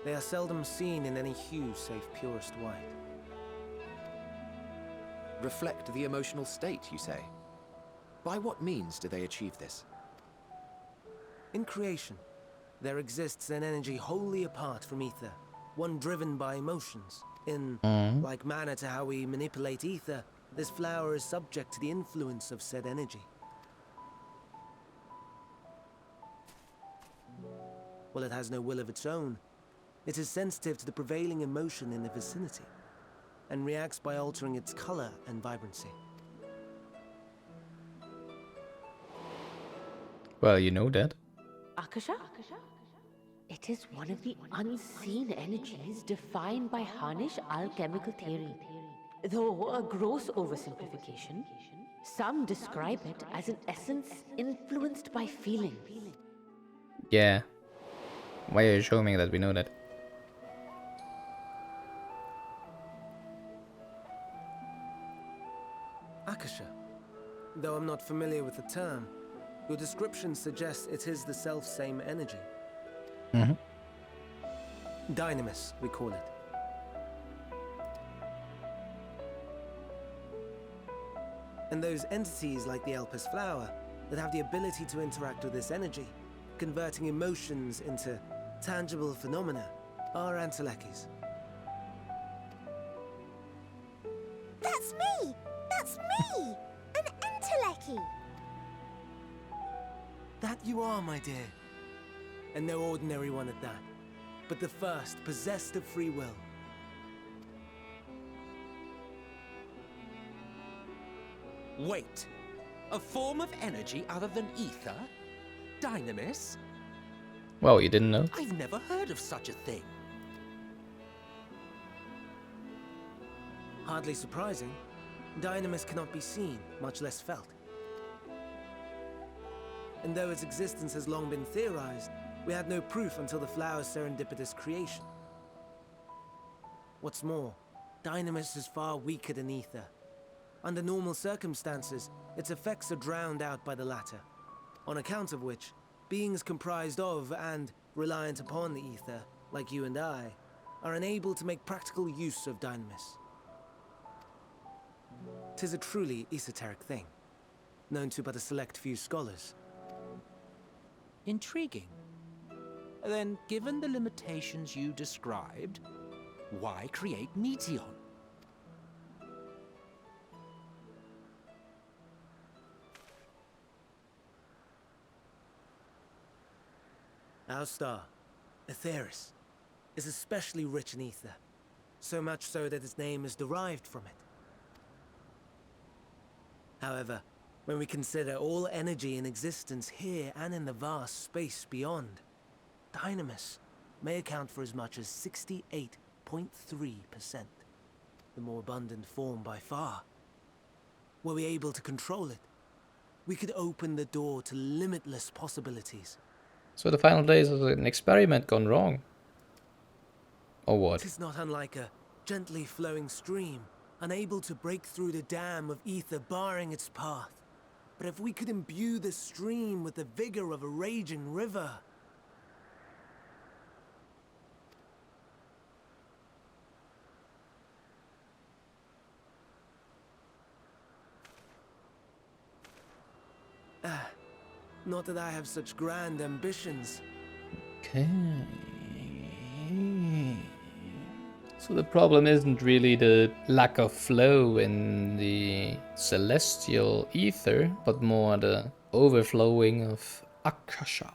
they are seldom seen in any hue save purest white. Reflect the emotional state, you say? By what means do they achieve this? In creation, there exists an energy wholly apart from ether, one driven by emotions. In like manner to how we manipulate ether, this flower is subject to the influence of said energy. While it has no will of its own, it is sensitive to the prevailing emotion in the vicinity, and reacts by altering its color and vibrancy. Well, you know that. Akasha? It is one of the unseen energies defined by Harnish alchemical theory. Though a gross oversimplification, some describe it as an essence influenced by feeling. Yeah. Why are you showing me that we know that? Akasha. Though I'm not familiar with the term, your description suggests it is the self-same energy. Dynamis, we call it. And those entities like the Elpis flower that have the ability to interact with this energy, converting emotions into tangible phenomena, are Entelekis. That's me! That's me! An Enteleki! That you are, my dear. And no ordinary one at that, but the first possessed of free will. Wait. A form of energy other than ether? Dynamis? Well, you didn't know? I've never heard of such a thing. Hardly surprising, Dynamis cannot be seen, much less felt. And though its existence has long been theorized, we had no proof until the flower's serendipitous creation. What's more, Dynamis is far weaker than ether. Under normal circumstances, its effects are drowned out by the latter, on account of which, beings comprised of and reliant upon the ether, like you and I, are unable to make practical use of Dynamis. 'Tis a truly esoteric thing, known to but a select few scholars. Intriguing. Then, given the limitations you described, why create Meteon? Our star, Aetheris, is especially rich in ether, so much so that its name is derived from it. However, when we consider all energy in existence here and in the vast space beyond, Dynamis may account for as much as 68.3%, the more abundant form by far. Were we able to control it, we could open the door to limitless possibilities. So the final days of an experiment gone wrong. Or what? It is not unlike a gently flowing stream, unable to break through the dam of ether barring its path. But if we could imbue the stream with the vigor of a raging river... Not that I have such grand ambitions. Okay. So the problem isn't really the lack of flow in the celestial ether, but more the overflowing of Akasha.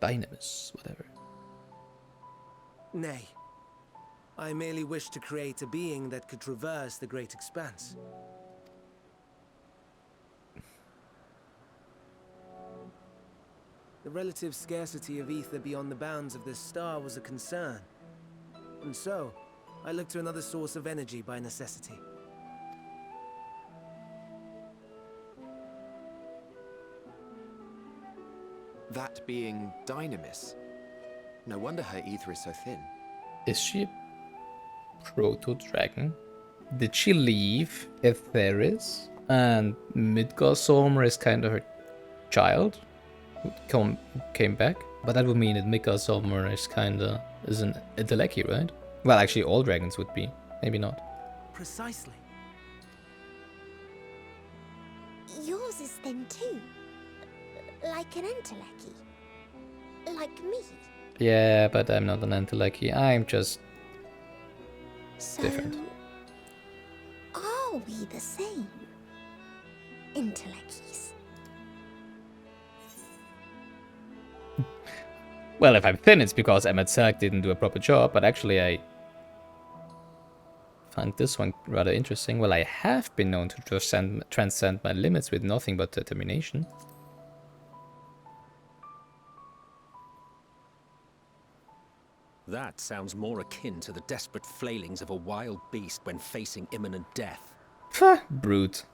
Dynamis, whatever. Nay. I merely wish to create a being that could traverse the great expanse. The relative scarcity of ether beyond the bounds of this star was a concern. And so, I looked to another source of energy by necessity. That being Dynamis. No wonder her ether is so thin. Is she a proto-dragon? Did she leave Aetheris? And Midgardsormr is kind of her child? Who came back? But that would mean that Midgardsormr is an Endwalker, right? Well, actually all dragons would be. Maybe not. Precisely. Yours is thin too. Like an Endwalker. Like me. Yeah, but I'm not an Endwalker. I'm just So, different. are we the same? Endwalkers. Well, if I'm thin, it's because Zodiark didn't do a proper job, but actually I find this one rather interesting. Well, I have been known to transcend my limits with nothing but determination. That sounds more akin to the desperate flailings of a wild beast when facing imminent death. Pah, brute.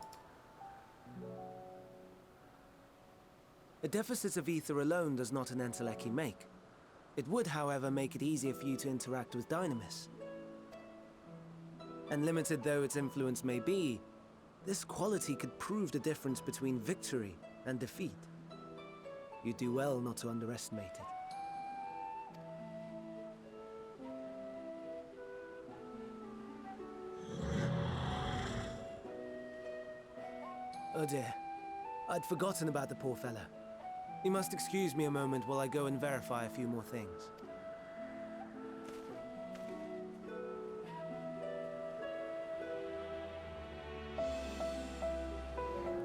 A deficit of ether alone does not an Endwalker make. It would, however, make it easier for you to interact with Dynamis. And limited though its influence may be, this quality could prove the difference between victory and defeat. You do well not to underestimate it. Oh dear, I'd forgotten about the poor fellow. You must excuse me a moment while I go and verify a few more things.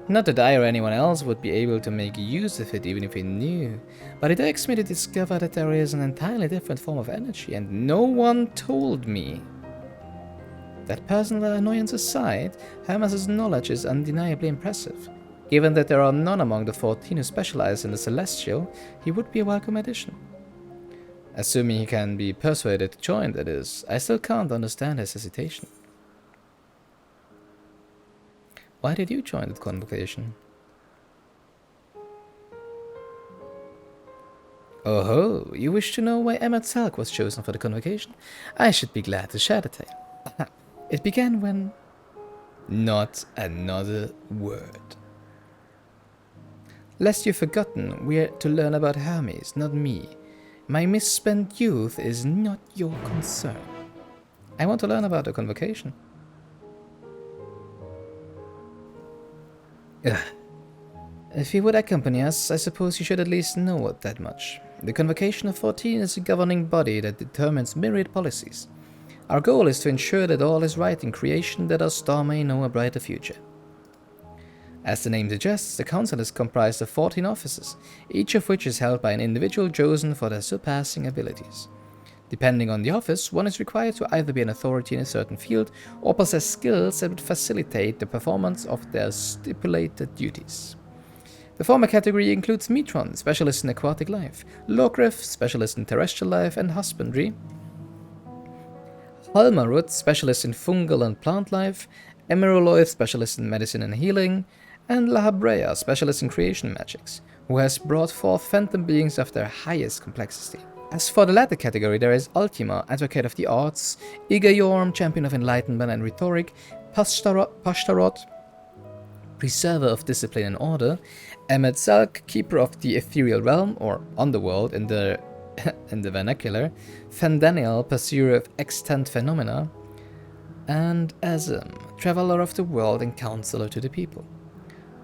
Not that I or anyone else would be able to make use of it even if we knew, but it irks me to discover that there is an entirely different form of energy and no one told me. That personal annoyance aside, Hermes' knowledge is undeniably impressive. Given that there are none among the 14 who specialize in the Celestial, he would be a welcome addition. Assuming he can be persuaded to join, that is, I still can't understand his hesitation. Why did you join that convocation? Oh ho, you wish to know why Zodiark was chosen for the convocation? I should be glad to share the tale. It began when... Not another word. Lest you've forgotten, we're to learn about Hermes, not me. My misspent youth is not your concern. I want to learn about the convocation. Ugh. If you would accompany us, I suppose you should at least know that much. The Convocation of 14 is a governing body that determines myriad policies. Our goal is to ensure that all is right in creation, that our star may know a brighter future. As the name suggests, the council is comprised of 14 officers, each of which is held by an individual chosen for their surpassing abilities. Depending on the office, one is required to either be an authority in a certain field or possess skills that would facilitate the performance of their stipulated duties. The former category includes Metron, specialist in aquatic life, Logrif, specialist in terrestrial life and husbandry, Halmarut, specialist in fungal and plant life, Emeraloith, specialist in medicine and healing, and Lahabrea, specialist in creation magics, who has brought forth phantom beings of their highest complexity. As for the latter category, there is Ultima, advocate of the arts, Igayorm, champion of enlightenment and rhetoric, Pashtarot, preserver of discipline and order, Emmet Zalk, keeper of the ethereal realm, or underworld in the vernacular, Fandaniel, pursuer of extant phenomena, and Azim, traveler of the world and counselor to the people.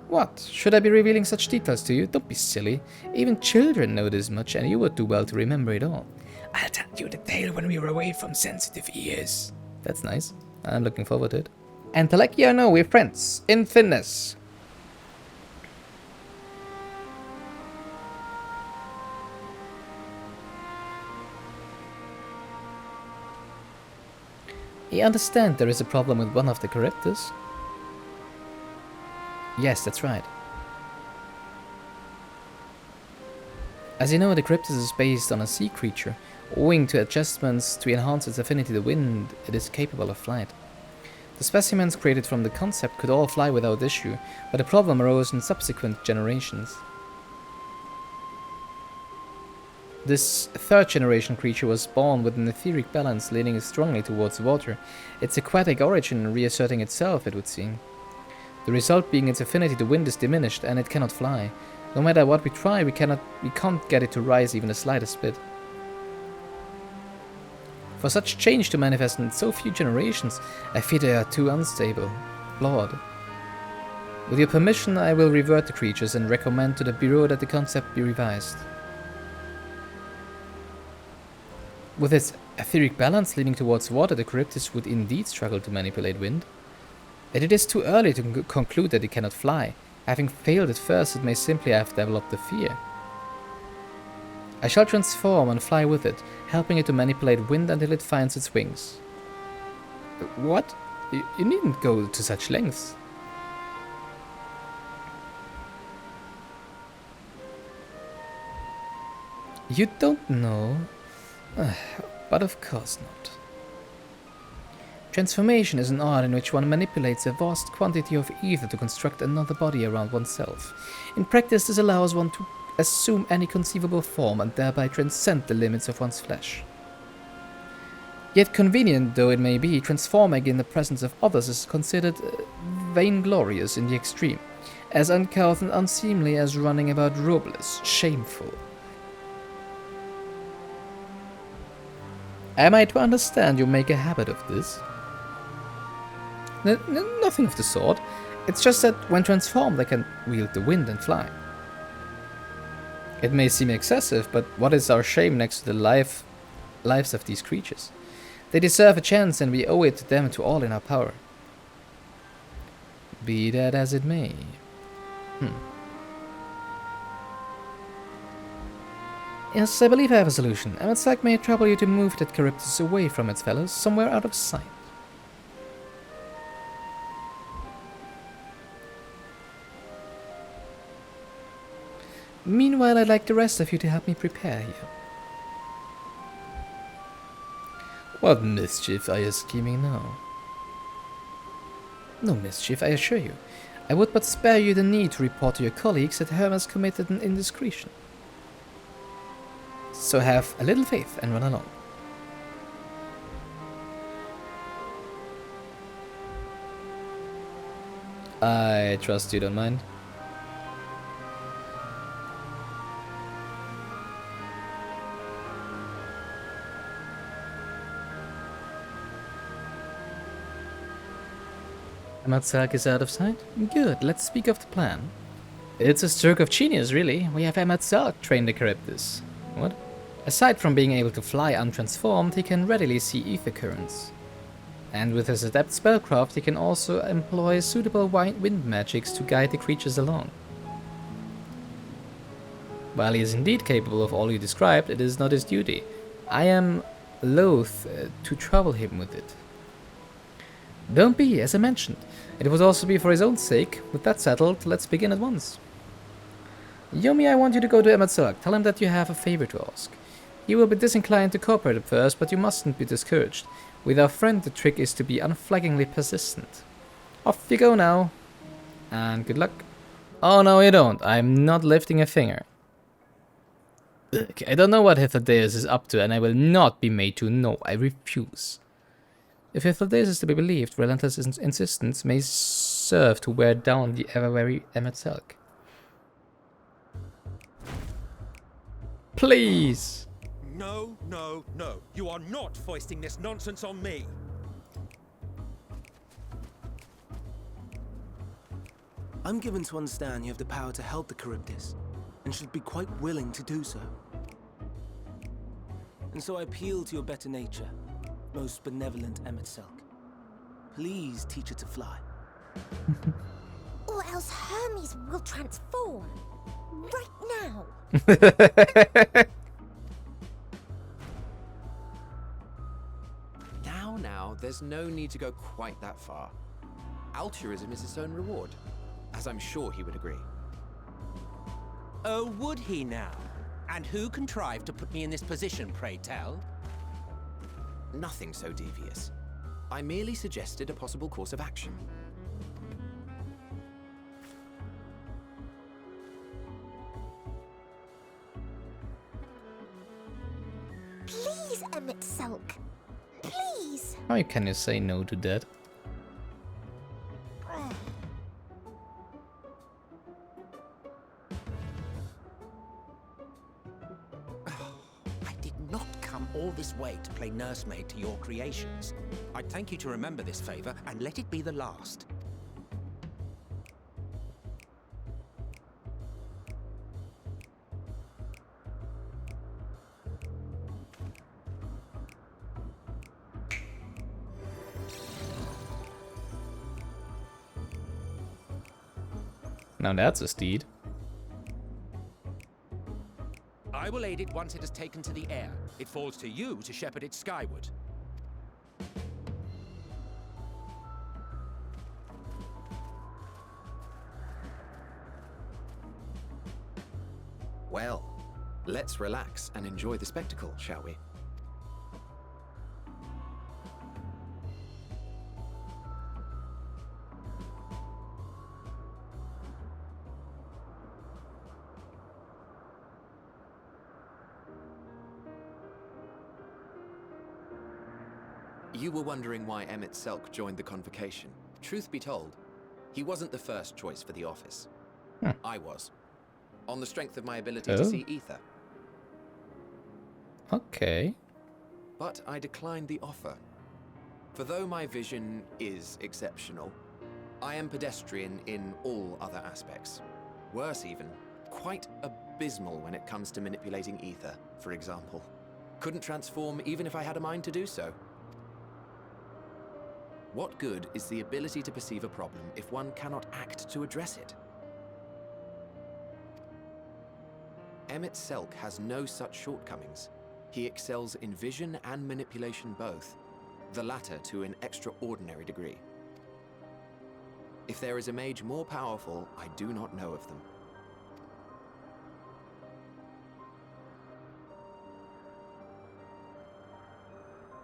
What? Should I be revealing such details to you? Don't be silly. Even children know this much, and you would do well to remember it all. I'll tell you the tale when we are away from sensitive ears. That's nice. I'm looking forward to it. And to let you know, we're friends. In thinness. I understand there is a problem with one of the characters. Yes, that's right. As you know, the Cryptus is based on a sea creature. Owing to adjustments to enhance its affinity to wind, it is capable of flight. The specimens created from the concept could all fly without issue, but the problem arose in subsequent generations. This third generation creature was born with an etheric balance leaning strongly towards water, its aquatic origin reasserting itself, it would seem. The result being its affinity to wind is diminished and it cannot fly. No matter what we try, we can't get it to rise even the slightest bit. For such change to manifest in so few generations, I fear they are too unstable, flawed. With your permission, I will revert the creatures and recommend to the Bureau that the concept be revised. With its etheric balance leaning towards water, the Charybdis would indeed struggle to manipulate wind. Yet it is too early to conclude that it cannot fly. Having failed at first, it may simply have developed the fear. I shall transform and fly with it, helping it to manipulate wind until it finds its wings. What? You needn't go to such lengths. You don't know? But of course not. Transformation is an art in which one manipulates a vast quantity of ether to construct another body around oneself. In practice, this allows one to assume any conceivable form and thereby transcend the limits of one's flesh. Yet convenient though it may be, transforming in the presence of others is considered vainglorious in the extreme, as uncouth and unseemly as running about robless, shameful. Am I to understand you make a habit of this? Nothing of the sort. It's just that when transformed, they can wield the wind and fly. It may seem excessive, but what is our shame next to the lives of these creatures? They deserve a chance, and we owe it to them to all in our power. Be that as it may. Yes, I believe I have a solution. Emmet may trouble you to move that Charybdis away from its fellows, somewhere out of sight. Meanwhile, I'd like the rest of you to help me prepare here. What mischief are you scheming now? No mischief, I assure you. I would but spare you the need to report to your colleagues that Herm has committed an indiscretion. So have a little faith and run along. I trust you don't mind. Emmet is out of sight? Good, let's speak of the plan. It's a stroke of genius, really. We have Emmet train the Charybdis. What? Aside from being able to fly untransformed, he can readily see ether currents. And with his adept spellcraft, he can also employ suitable wind magics to guide the creatures along. While he is indeed capable of all you described, it is not his duty. I am loath to trouble him with it. Don't be, as I mentioned. It would also be for his own sake. With that settled, let's begin at once. Yomi, I want you to go to Emetzelk. Tell him that you have a favor to ask. He will be disinclined to cooperate at first, but you mustn't be discouraged. With our friend, the trick is to be unflaggingly persistent. Off you go now. And good luck. Oh, no, you don't. I'm not lifting a finger. Okay, I don't know what Hydaelyn is up to, and I will not be made to know. I refuse. If Hydaelyn is to be believed, relentless insistence may serve to wear down the ever-wary Emetzelk. Please! No, no, no. You are not foisting this nonsense on me. I'm given to understand you have the power to help the Charybdis, and should be quite willing to do so. And so I appeal to your better nature, most benevolent Emetzelk. Please teach her to fly. Or else Hermes will transform. Right now. Now, there's no need to go quite that far. Altruism is its own reward, as I'm sure he would agree. Oh, would he now? And who contrived to put me in this position, pray tell? Nothing so devious. I merely suggested a possible course of action. Please, Emetzelk. Please. How can you say no to that? I did not come all this way to play nursemaid to your creations. I'd thank you to remember this favor and let it be the last. Now that's a steed. I will aid it once it has taken to the air. It falls to you to shepherd it skyward. Well, let's relax and enjoy the spectacle, shall we? You were wondering why Emetzelk joined the convocation. Truth be told, he wasn't the first choice for the office. I was. On the strength of my ability to see ether. Okay. But I declined the offer. For though my vision is exceptional, I am pedestrian in all other aspects. Worse even, quite abysmal when it comes to manipulating ether, for example. Couldn't transform even if I had a mind to do so. What good is the ability to perceive a problem if one cannot act to address it? Emetzelk has no such shortcomings. He excels in vision and manipulation both, the latter to an extraordinary degree. If there is a mage more powerful, I do not know of them.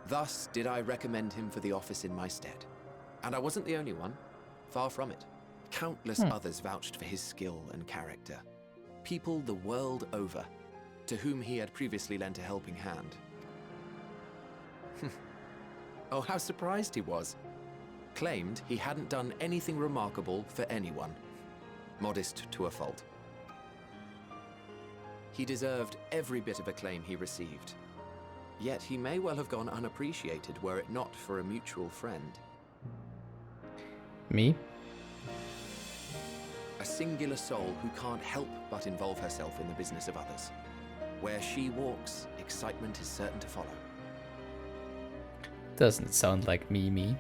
Thus did I recommend him for the office in my stead. And I wasn't the only one. Far from it. Countless others vouched for his skill and character. People the world over, to whom he had previously lent a helping hand. Oh, how surprised he was. Claimed he hadn't done anything remarkable for anyone. Modest to a fault. He deserved every bit of acclaim he received. Yet he may well have gone unappreciated were it not for a mutual friend. Me? A singular soul who can't help but involve herself in the business of others. Where she walks, excitement is certain to follow. Doesn't it sound like me?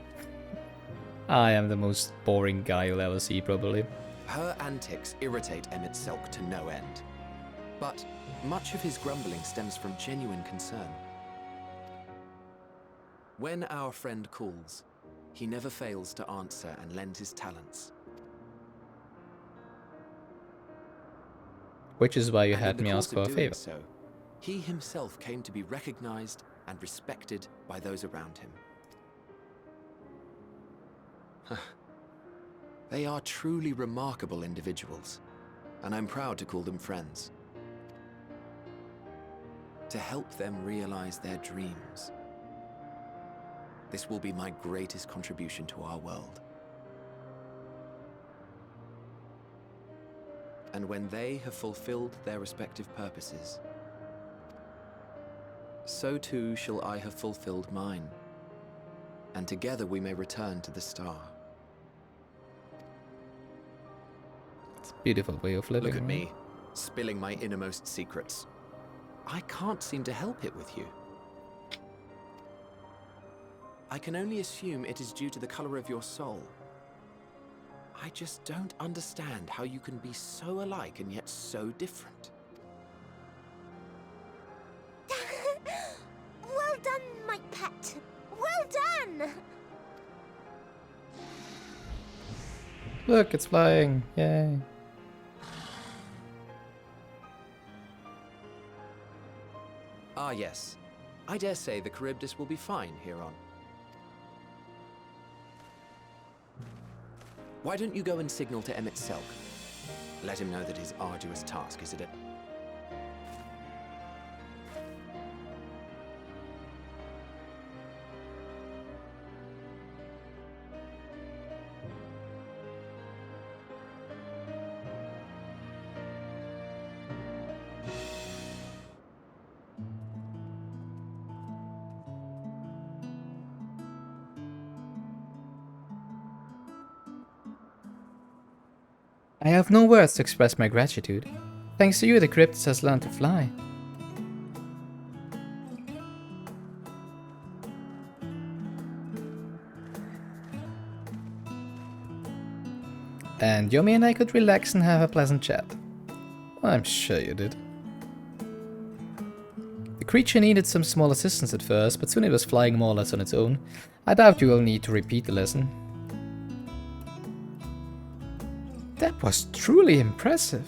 I am the most boring guy you'll ever see, probably. Her antics irritate Emmett Selk to no end. But much of his grumbling stems from genuine concern. When our friend calls, he never fails to answer and lend his talents. Which is why you And had in me the ask course for a of doing favor. so, he himself came to be recognized and respected by those around him. They are truly remarkable individuals, and I'm proud to call them friends. To help them realize their dreams. This will be my greatest contribution to our world. And when they have fulfilled their respective purposes, so too shall I have fulfilled mine, and together we may return to the star. It's a beautiful way of living. Look at right? me, spilling my innermost secrets. I can't seem to help it with you. I can only assume it is due to the color of your soul. I just don't understand how you can be so alike and yet so different. Well done, my pet. Well done! Look, it's flying. Yay. Ah, yes. I dare say the Charybdis will be fine here on. Why don't you go and signal to Emmett Selk? Let him know that his arduous task is at it. I have no words to express my gratitude. Thanks to you, the Charybdis has learned to fly. And Yomi and I could relax and have a pleasant chat. I'm sure you did. The creature needed some small assistance at first, but soon it was flying more or less on its own. I doubt you will need to repeat the lesson. That was truly impressive.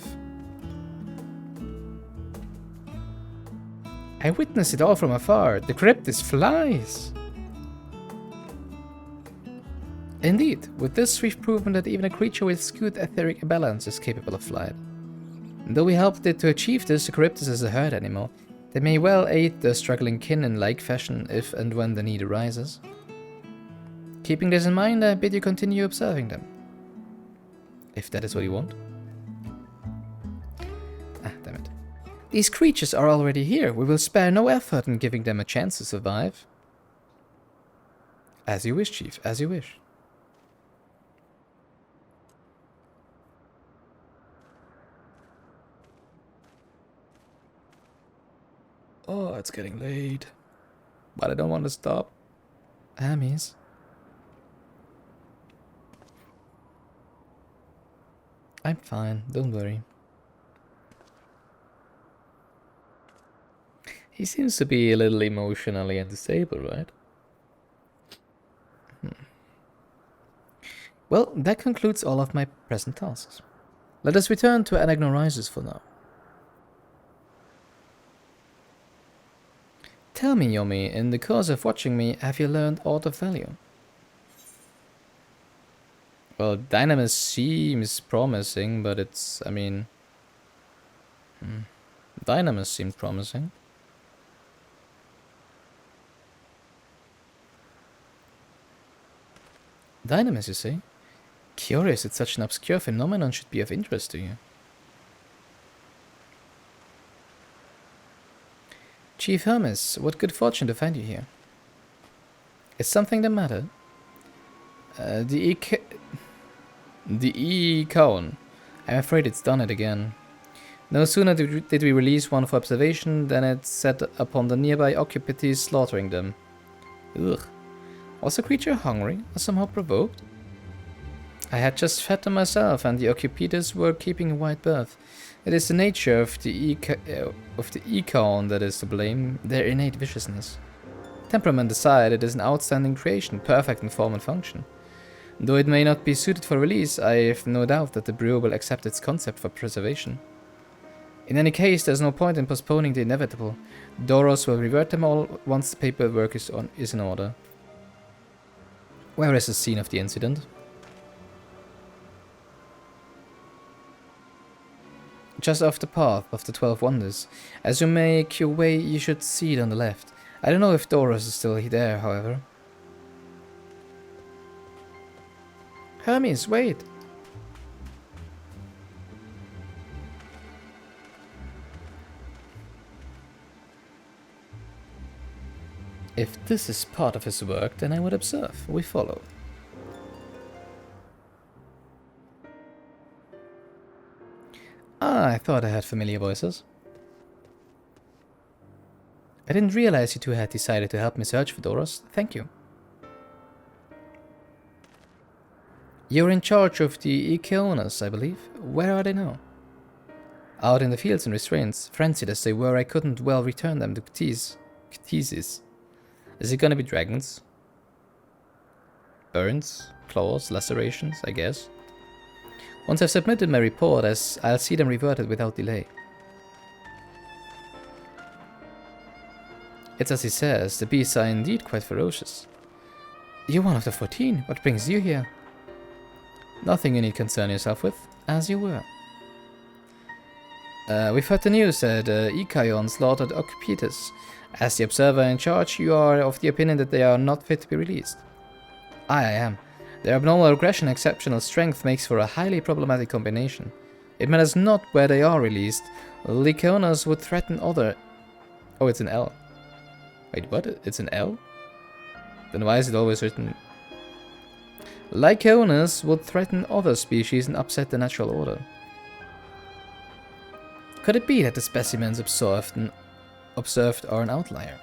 I witnessed it all from afar. The Charybdis flies. Indeed, with this we've proven that even a creature with skewed etheric balance is capable of flight. And though we helped it to achieve this, the Charybdis is a herd animal. They may well aid the struggling kin in like fashion if and when the need arises. Keeping this in mind, I bid you continue observing them. If that is what you want. Ah, damn it. These creatures are already here. We will spare no effort in giving them a chance to survive. As you wish, Chief, as you wish. Oh, it's getting late. But I don't want to stop. Amis. I'm fine, don't worry. He seems to be a little emotionally unstable, right? Well, that concludes all of my present tasks. Let us return to Anagnorisis for now. Tell me, Yomi, in the course of watching me, have you learned aught of value? Well, Dynamis seems promising, but it's, I mean... Dynamis seemed promising. Dynamis, you say? Curious that such an obscure phenomenon should be of interest to you. Chief Hermes, what good fortune to find you here. Is something the matter? The E-Cone. I'm afraid it's done it again. No sooner did we release one for observation than it set upon the nearby occupities, slaughtering them. Ugh. Was the creature hungry or somehow provoked? I had just fed them myself, and the occupitas were keeping a wide berth. It is the nature of the econ that is to blame, their innate viciousness. Temperament aside, it is an outstanding creation, perfect in form and function. Though it may not be suited for release, I have no doubt that the brewer will accept its concept for preservation. In any case, there's no point in postponing the inevitable. Doros will revert them all once the paperwork is in order. Where is the scene of the incident? Just off the path of the 12 Wonders. As you make your way, you should see it on the left. I don't know if Doros is still there, however. Hermes, wait! If this is part of his work, then I would observe. We follow. Ah, I thought I heard familiar voices. I didn't realize you two had decided to help me search for Doros. Thank you. You're in charge of the Gilganos, I believe. Where are they now? Out in the fields and restraints. Frenzied as they were, I couldn't well return them to Ctesis. Is it gonna be dragons? Burns? Claws? Lacerations? I guess. Once I've submitted my report, I'll see them reverted without delay. It's as he says, the beasts are indeed quite ferocious. You're one of the 14. What brings you here? Nothing you need concern yourself with, as you were. We've heard the news that Ikayon slaughtered occupitas. As the observer in charge, you are of the opinion that they are not fit to be released. I am. Their abnormal aggression and exceptional strength makes for a highly problematic combination. It matters not where they are released. Lycaonas would threaten other... Oh, it's an L. Wait, what? It's an L? Then why is it always written... Lycaonas would threaten other species and upset the natural order. Could it be that the specimens observed are an outlier?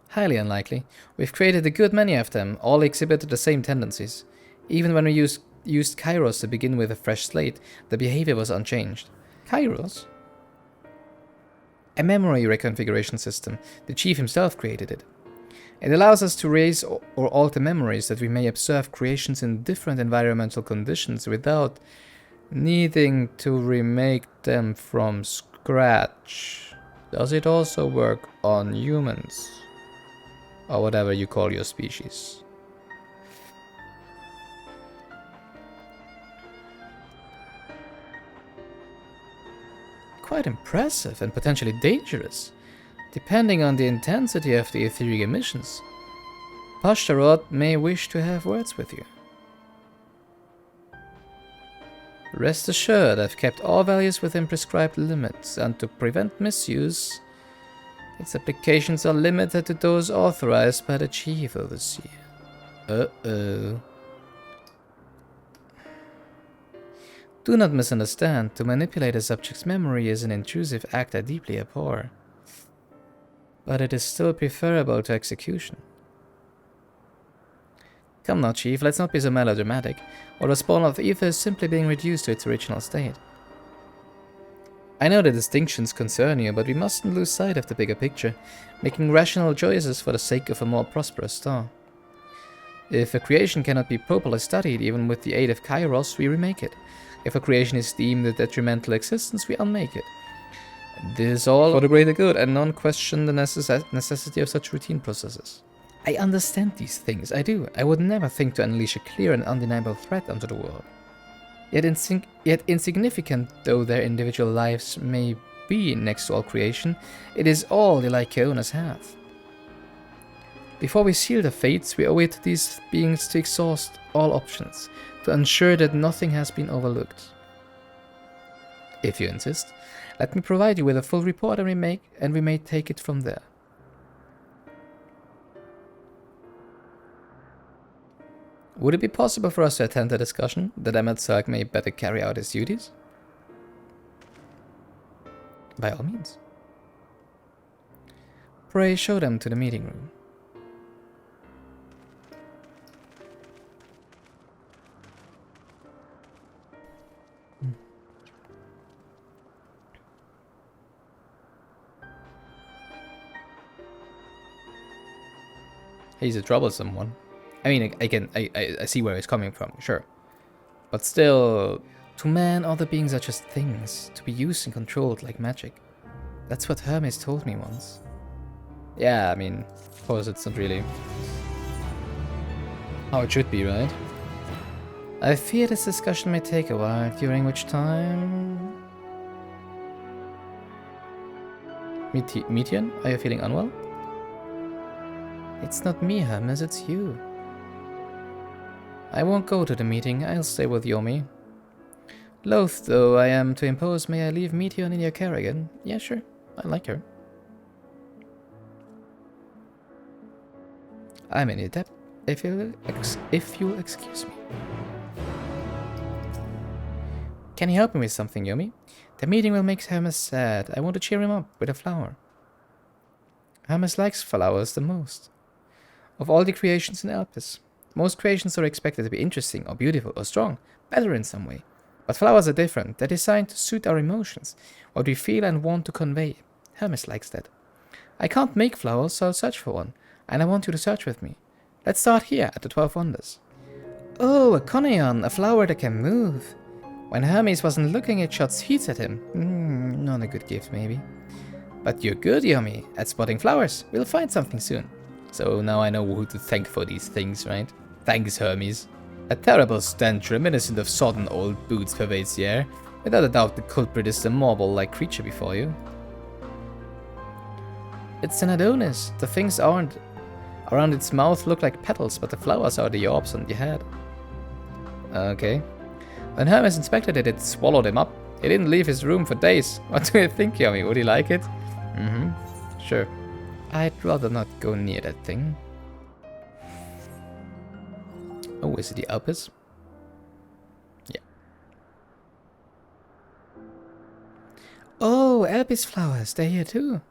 Highly unlikely. We've created a good many of them, all exhibited the same tendencies. Even when we used Kairos to begin with a fresh slate, the behavior was unchanged. Kairos? A memory reconfiguration system. The chief himself created it. It allows us to raise or alter memories that we may observe creations in different environmental conditions without needing to remake them from scratch. Does it also work on humans? Or whatever you call your species. Quite impressive and potentially dangerous, depending on the intensity of the etheric emissions. Pashtarot may wish to have words with you. Rest assured, I've kept all values within prescribed limits, and to prevent misuse, its applications are limited to those authorized by the Chief Overseer. Uh-oh. Do not misunderstand. To manipulate a subject's memory is an intrusive act I deeply abhor. But it is still preferable to execution. Come now, Chief, let's not be so melodramatic. What was spawn of ether is simply being reduced to its original state. I know the distinctions concern you, but we mustn't lose sight of the bigger picture, making rational choices for the sake of a more prosperous star. If a creation cannot be properly studied, even with the aid of Kairos, we remake it. If a creation is deemed a detrimental existence, we unmake it. This is all for the greater good, and none question the necessity of such routine processes. I understand these things, I do. I would never think to unleash a clear and undeniable threat onto the world. Yet insignificant though their individual lives may be next to all creation, it is all the Lycaonas have. Before we seal their fates, we owe it to these beings to exhaust all options, to ensure that nothing has been overlooked. If you insist, let me provide you with a full report and we may take it from there. Would it be possible for us to attend a discussion, that Emmet Zerg may better carry out his duties? By all means. Pray show them to the meeting room. He's a troublesome one. I mean, I see where he's coming from, sure. But still, to man, other beings are just things, to be used and controlled like magic. That's what Hermes told me once. Yeah, I mean, of course it's not really how it should be, right? I fear this discussion may take a while, during which time... Meteon, are you feeling unwell? It's not me, Hermes, it's you. I won't go to the meeting, I'll stay with Yomi. Loath though I am to impose, may I leave Meteon in your care again? Yeah, sure, I like her. I'm in your debt, if you'll excuse me. Can you help me with something, Yomi? The meeting will make Hermes sad. I want to cheer him up with a flower. Hermes likes flowers the most. Of all the creations in Elpis, most creations are expected to be interesting or beautiful or strong, better in some way. But flowers are different. They're designed to suit our emotions, what we feel and want to convey. Hermes likes that. I can't make flowers, so I'll search for one, and I want you to search with me. Let's start here at the 12 Wonders. Oh, a Coneon, a flower that can move. When Hermes wasn't looking, it shot seeds at him. Not a good gift, maybe. But you're good, Yomi, at spotting flowers. We'll find something soon. So now I know who to thank for these things, right? Thanks, Hermes. A terrible stench reminiscent of sodden old boots pervades the air. Without a doubt, the culprit is the marble-like creature before you. It's an Adonis. The things around its mouth look like petals, but the flowers are the orbs on the head. Okay. When Hermes inspected it, it swallowed him up. He didn't leave his room for days. What do you think, Yomi? Would he like it? Sure. I'd rather not go near that thing. Oh, is it the Alpes? Yeah. Oh, Alpes flowers, they're here too.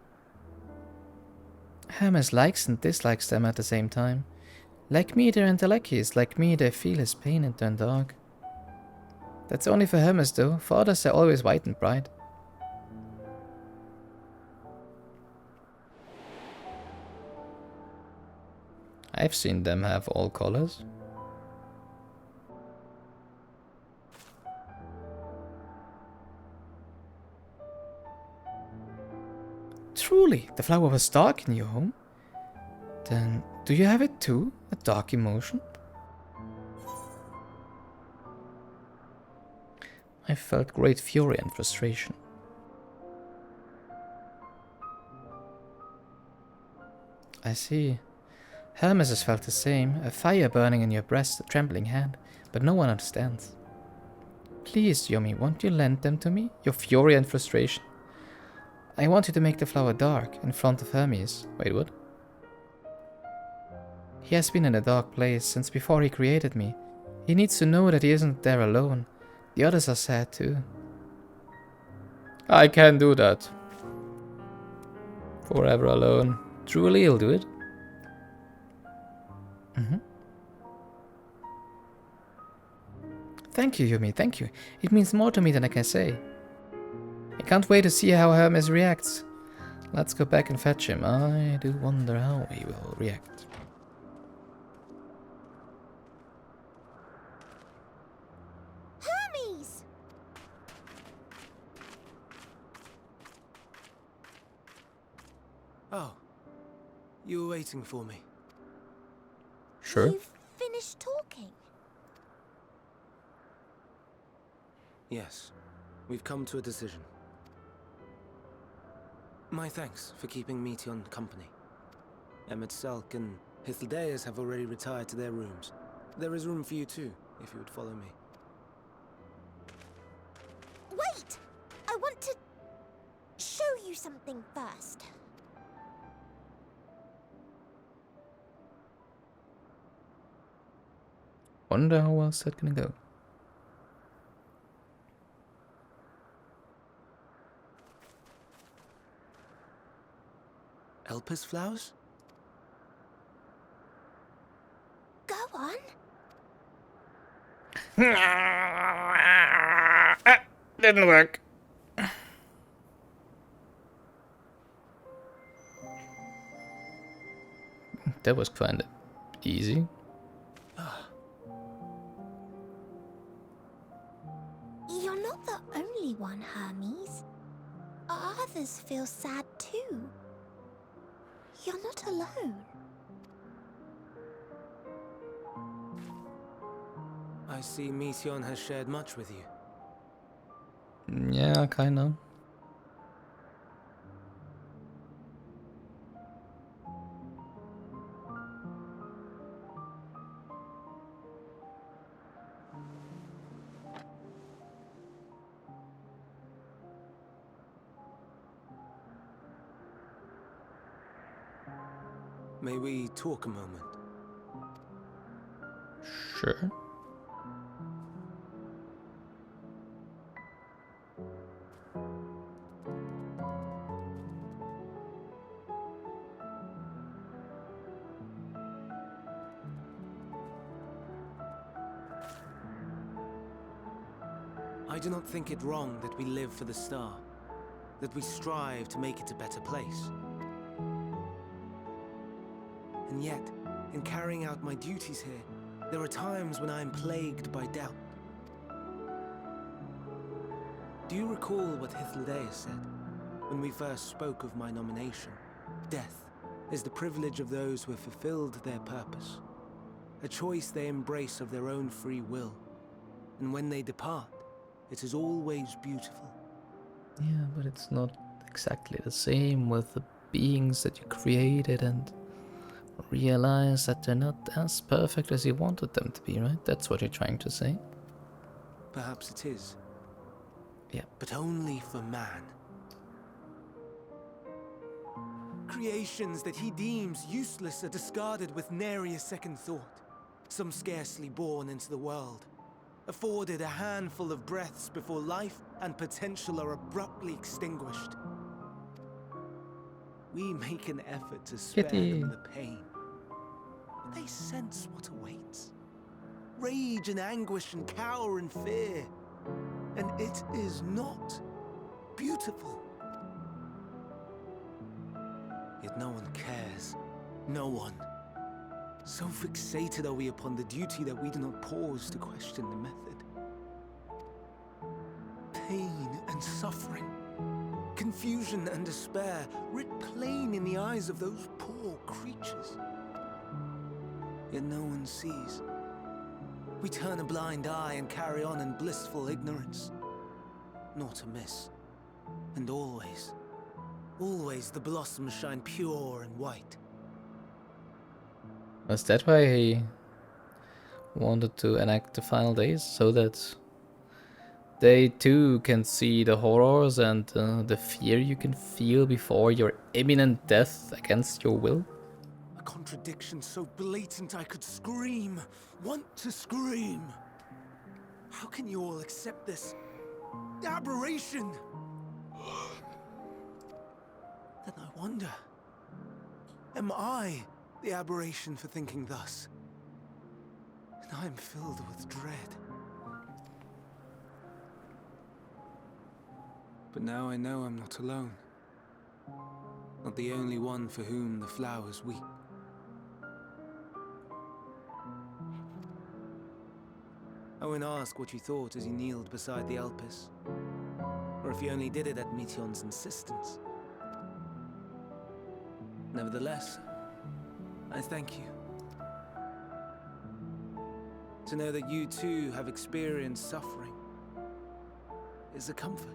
Hermes likes and dislikes them at the same time. Like me, they're intellectuals. Like me, they feel his pain and turn dark. That's only for Hermes though. For others, they're always white and bright. I've seen them have all colors. Truly, the flower was dark in your home. Then, do you have it too? A dark emotion? I felt great fury and frustration. I see. Hermes has felt the same, a fire burning in your breast, a trembling hand, but no one understands. Please, Yomi, won't you lend them to me? Your fury and frustration. I want you to make the flower dark, in front of Hermes. Wait, what? He has been in a dark place since before he created me. He needs to know that he isn't there alone. The others are sad too. I can't do that. Forever alone. Truly, he'll do it. Thank you, Yumi, thank you. It means more to me than I can say. I can't wait to see how Hermes reacts. Let's go back and fetch him. I do wonder how he will react. Hermes! Oh, you were waiting for me. Sure. You've finished talking? Yes, we've come to a decision. My thanks for keeping Meteon company. Emmett Selk and Hydaelyn have already retired to their rooms. There is room for you too, if you would follow me. Wait! I want to show you something first. Wonder how else that gonna go. Elpis flowers? Go on. Didn't work. That was kind of easy. You're not the only one, Hermes. Others feel sad too. You're not alone. I see Mission has shared much with you. Yeah, kind of. May we talk a moment? Sure. I do not think it wrong that we live for the star, that we strive to make it a better place. And yet, in carrying out my duties here, there are times when I am plagued by doubt. Do you recall what Hydaelyn said when we first spoke of my nomination? Death is the privilege of those who have fulfilled their purpose, a choice they embrace of their own free will. And when they depart, it is always beautiful. Yeah, but it's not exactly the same with the beings that you created and realize that they're not as perfect as you wanted them to be, right? That's what you're trying to say. Perhaps it is. Yeah. But only for man. Creations that he deems useless are discarded with nary a second thought. Some scarcely born into the world, afforded a handful of breaths before life and potential are abruptly extinguished. We make an effort to spare them the pain, but they sense what awaits. Rage and anguish and cower and fear, and it is not beautiful. Yet no one cares. No one. So fixated are we upon the duty that we do not pause to question the method. Pain and suffering, confusion and despair, writ plain in the eyes of those poor creatures. Yet no one sees. We turn a blind eye and carry on in blissful ignorance. Not amiss. And always, always the blossoms shine pure and white. Was that why he wanted to enact the final days? So that they too can see the horrors and the fear you can feel before your imminent death against your will? A contradiction so blatant I could scream, want to scream. How can you all accept this aberration? Then I wonder, am I the aberration for thinking thus? And I am filled with dread. But now I know I'm not alone. Not the only one for whom the flowers weep. I won't ask what you thought as you kneeled beside the Elpis, or if you only did it at Meteon's insistence. Nevertheless, I thank you. To know that you too have experienced suffering is a comfort.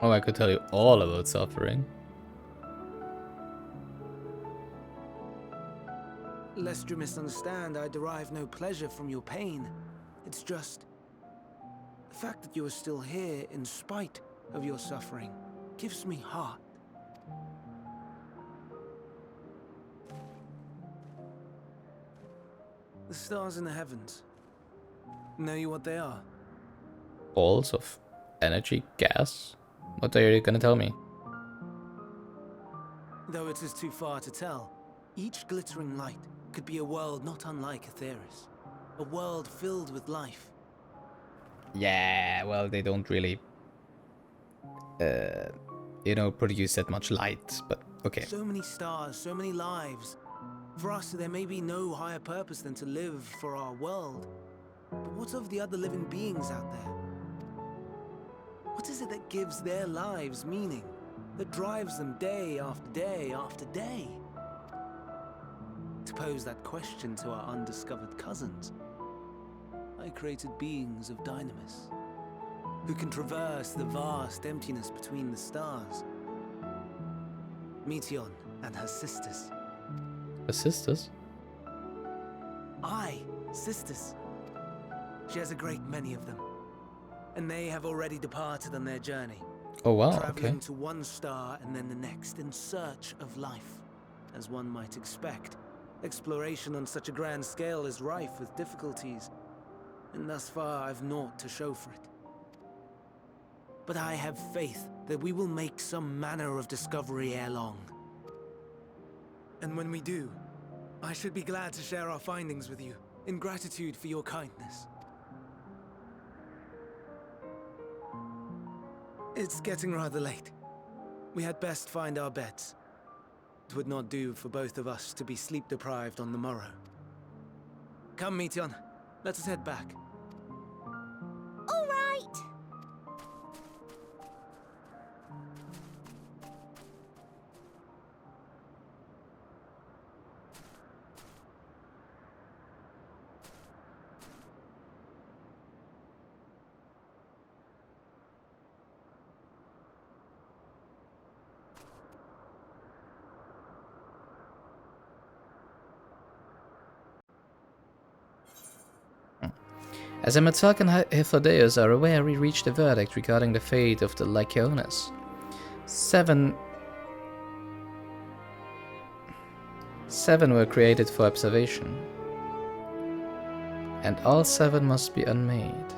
Oh, I could tell you all about suffering. Lest you misunderstand, I derive no pleasure from your pain. It's just the fact that you are still here in spite of your suffering gives me heart. The stars in the heavens. Know you what they are? Balls of energy, gas? What are you gonna tell me? Though it is too far to tell, each glittering light could be a world not unlike Aetheris. A world filled with life. Yeah, well, they don't really you know, produce that much light, but okay. So many stars, so many lives. For us, there may be no higher purpose than to live for our world. But what of the other living beings out there? What is it that gives their lives meaning? That drives them day after day after day? To pose that question to our undiscovered cousins, I created beings of dynamis, who can traverse the vast emptiness between the stars. Meteon and her sisters. Her sisters? Aye, sisters. She has a great many of them. And they have already departed on their journey. Oh wow, Traveling okay. to one star and then the next in search of life. As one might expect, exploration on such a grand scale is rife with difficulties. And thus far I've naught to show for it. But I have faith that we will make some manner of discovery ere long. And when we do, I should be glad to share our findings with you, in gratitude for your kindness. It's getting rather late. We had best find our beds. It would not do for both of us to be sleep-deprived on the morrow. Come, Meteon. Let us head back. All right. As Amatalk and Hydaelyn are aware, we reached a verdict regarding the fate of the Lycaones. Seven were created for observation, and all 7 must be unmade.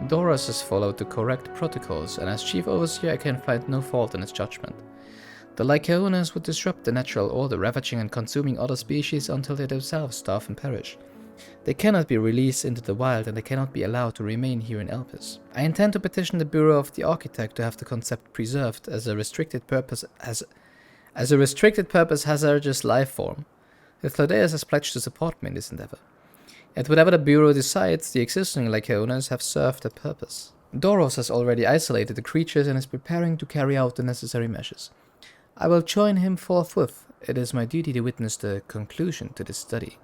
Doros has followed the correct protocols, and as Chief Overseer I can find no fault in his judgment. The Lycaones would disrupt the natural order, ravaging and consuming other species until they themselves starve and perish. They cannot be released into the wild, and they cannot be allowed to remain here in Elpis. I intend to petition the Bureau of the Architect to have the concept preserved as a restricted purpose hazardous life form. Hydaelyn has pledged to support me in this endeavor. And whatever the Bureau decides, the existing Lycaones have served their purpose. Doros has already isolated the creatures and is preparing to carry out the necessary measures. I will join him forthwith. It is my duty to witness the conclusion to this study.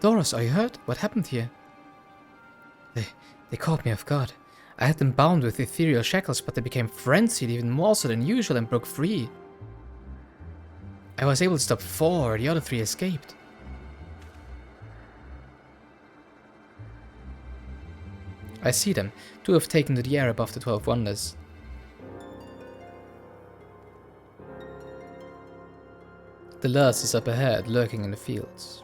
Doros, are you hurt? What happened here? They caught me off guard. I had them bound with ethereal shackles, but they became frenzied even more so than usual and broke free. I was able to stop 4, the other 3 escaped. I see them. 2 have taken to the air above the 12 Wonders. The last is up ahead, lurking in the fields.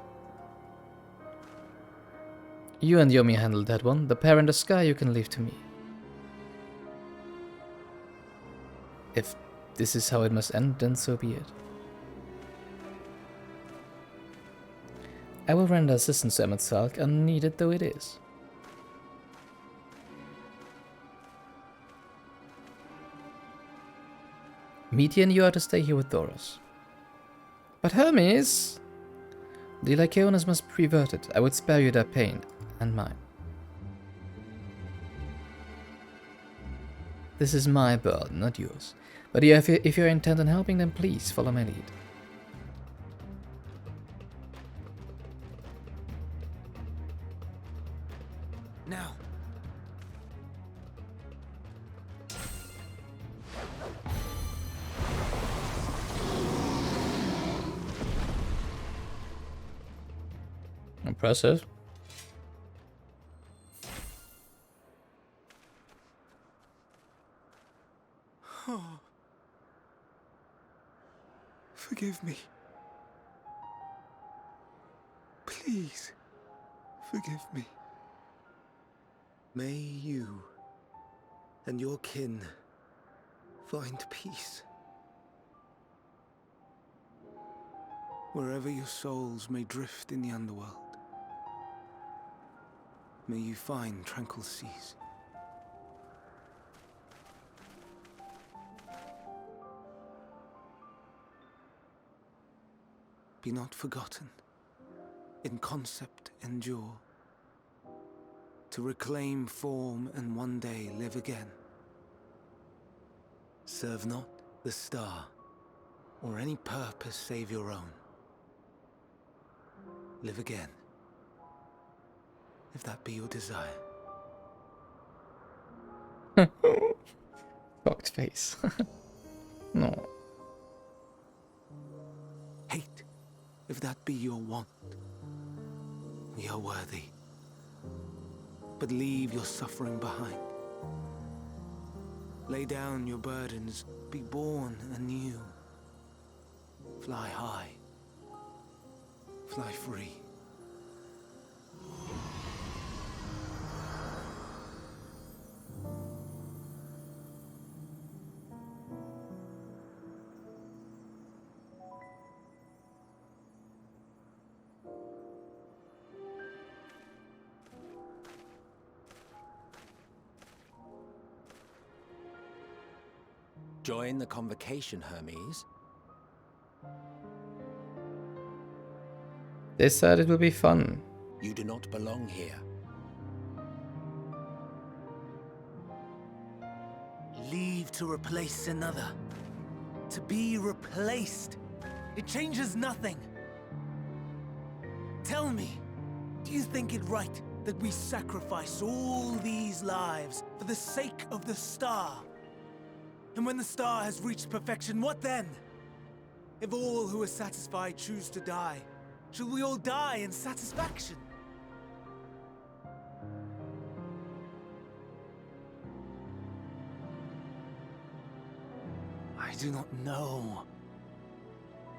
You and Yomi handled that one. The pair in the sky you can leave to me. If this is how it must end, then so be it. I will render assistance to Amatalk, unneeded though it is. Meteon, you are to stay here with Doros. But Hermes! The Lycaones must be reverted. I would spare you their pain. And mine. This is my burden, not yours. But if you're intent on helping, then please follow my lead. Now. Impressive. Forgive me. Please, forgive me. May you and your kin find peace. Wherever your souls may drift in the underworld. May you find tranquil seas. Be not forgotten. In concept endure. To reclaim form and one day live again. Serve not the star, or any purpose save your own. Live again, if that be your desire. Fucked face. No. Hate, if that be your want. We are worthy. But leave your suffering behind. Lay down your burdens, be born anew. Fly high. Fly free. Join the convocation, Hermes. They said it will be fun. You do not belong here. Leave to replace another. To be replaced. It changes nothing. Tell me, do you think it right that we sacrifice all these lives for the sake of the star? And when the star has reached perfection, what then? If all who are satisfied choose to die, shall we all die in satisfaction? I do not know.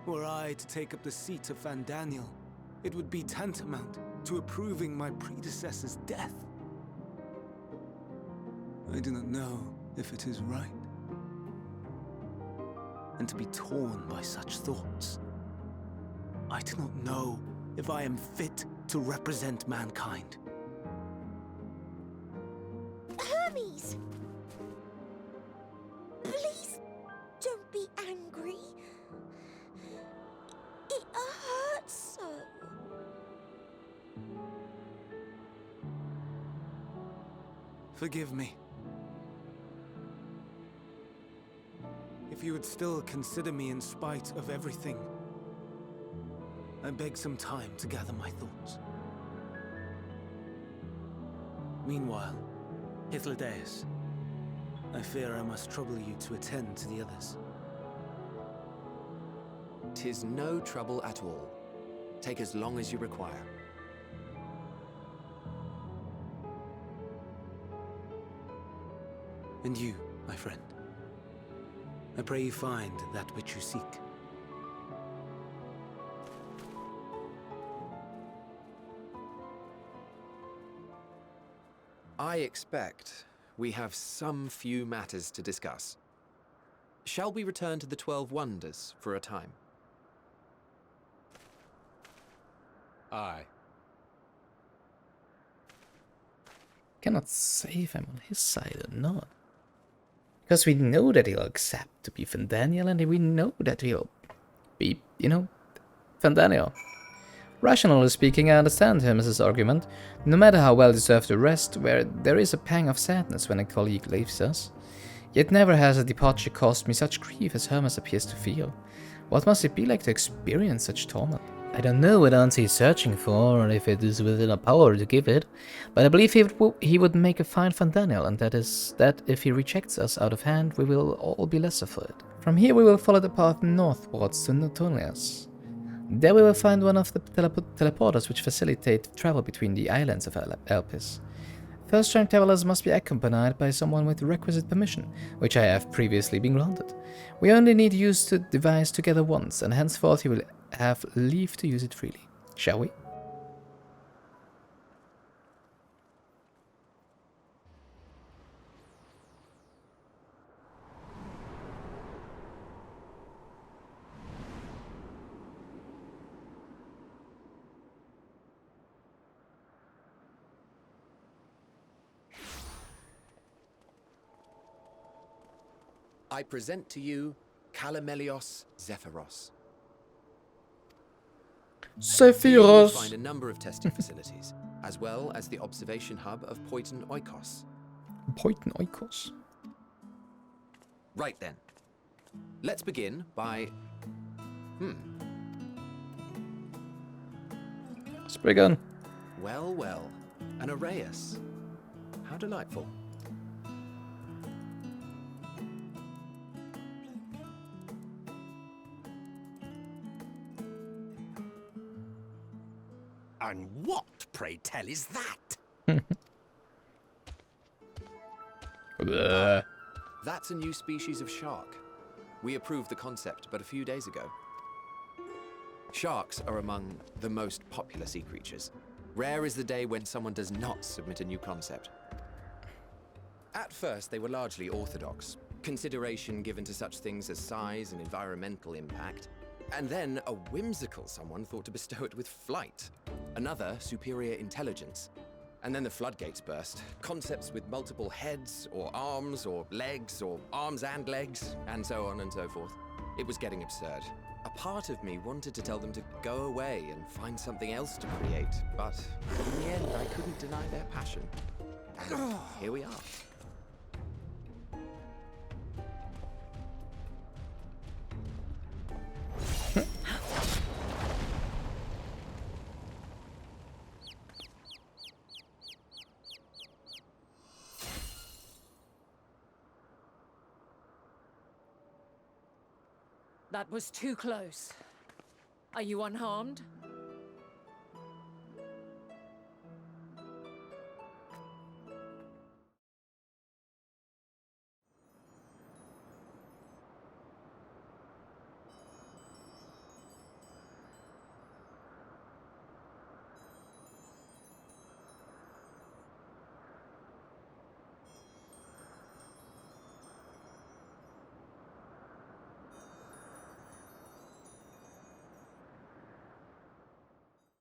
Were I to take up the seat of Fandaniel, it would be tantamount to approving my predecessor's death. I do not know if it is right. And to be torn by such thoughts, I do not know if I am fit to represent mankind. Hermes! Please don't be angry. It hurts so. Forgive me. If you would still consider me in spite of everything, I beg some time to gather my thoughts. Meanwhile, Hydaelyn, I fear I must trouble you to attend to the others. 'Tis no trouble at all. Take as long as you require. And you, my friend, I pray you find that which you seek. I expect we have some few matters to discuss. Shall we return to the 12 Wonders for a time? Aye. Cannot say if I'm on his side or not. Because we know that he'll accept to be Fandaniel, and we know that he'll be, Fandaniel. Rationally speaking, I understand Hermes' argument. No matter how well deserved the rest, where there is a pang of sadness when a colleague leaves us. Yet never has a departure caused me such grief as Hermes appears to feel. What must it be like to experience such torment? I don't know what answer he's searching for, or if it is within our power to give it, but I believe he would make a fine Fandaniel, and that is that if he rejects us out of hand, we will all be lesser for it. From here we will follow the path northwards to Notonias. There we will find one of the teleporters which facilitate travel between the islands of Elpis. First-time travelers must be accompanied by someone with requisite permission, which I have previously been granted. We only need use the device together once, and henceforth he will have leave to use it freely. Shall we? I present to you Calamelios Zephyros. Here you will find a number of testing facilities, as well as the observation hub of Poiton Oikos. Poiton Oikos. Right then. Let's begin by... Spriggan. Well, well. An Arraius. How delightful. And what, pray tell, is that? Bleh. That's a new species of shark. We approved the concept but a few days ago. Sharks are among the most popular sea creatures. Rare is the day when someone does not submit a new concept. At first, they were largely orthodox, consideration given to such things as size and environmental impact, and then a whimsical someone thought to bestow it with flight, another superior intelligence. And then the floodgates burst. Concepts with multiple heads, or arms and legs, and so on and so forth. It was getting absurd. A part of me wanted to tell them to go away and find something else to create, but in the end, I couldn't deny their passion. And here we are. That was too close. Are you unharmed?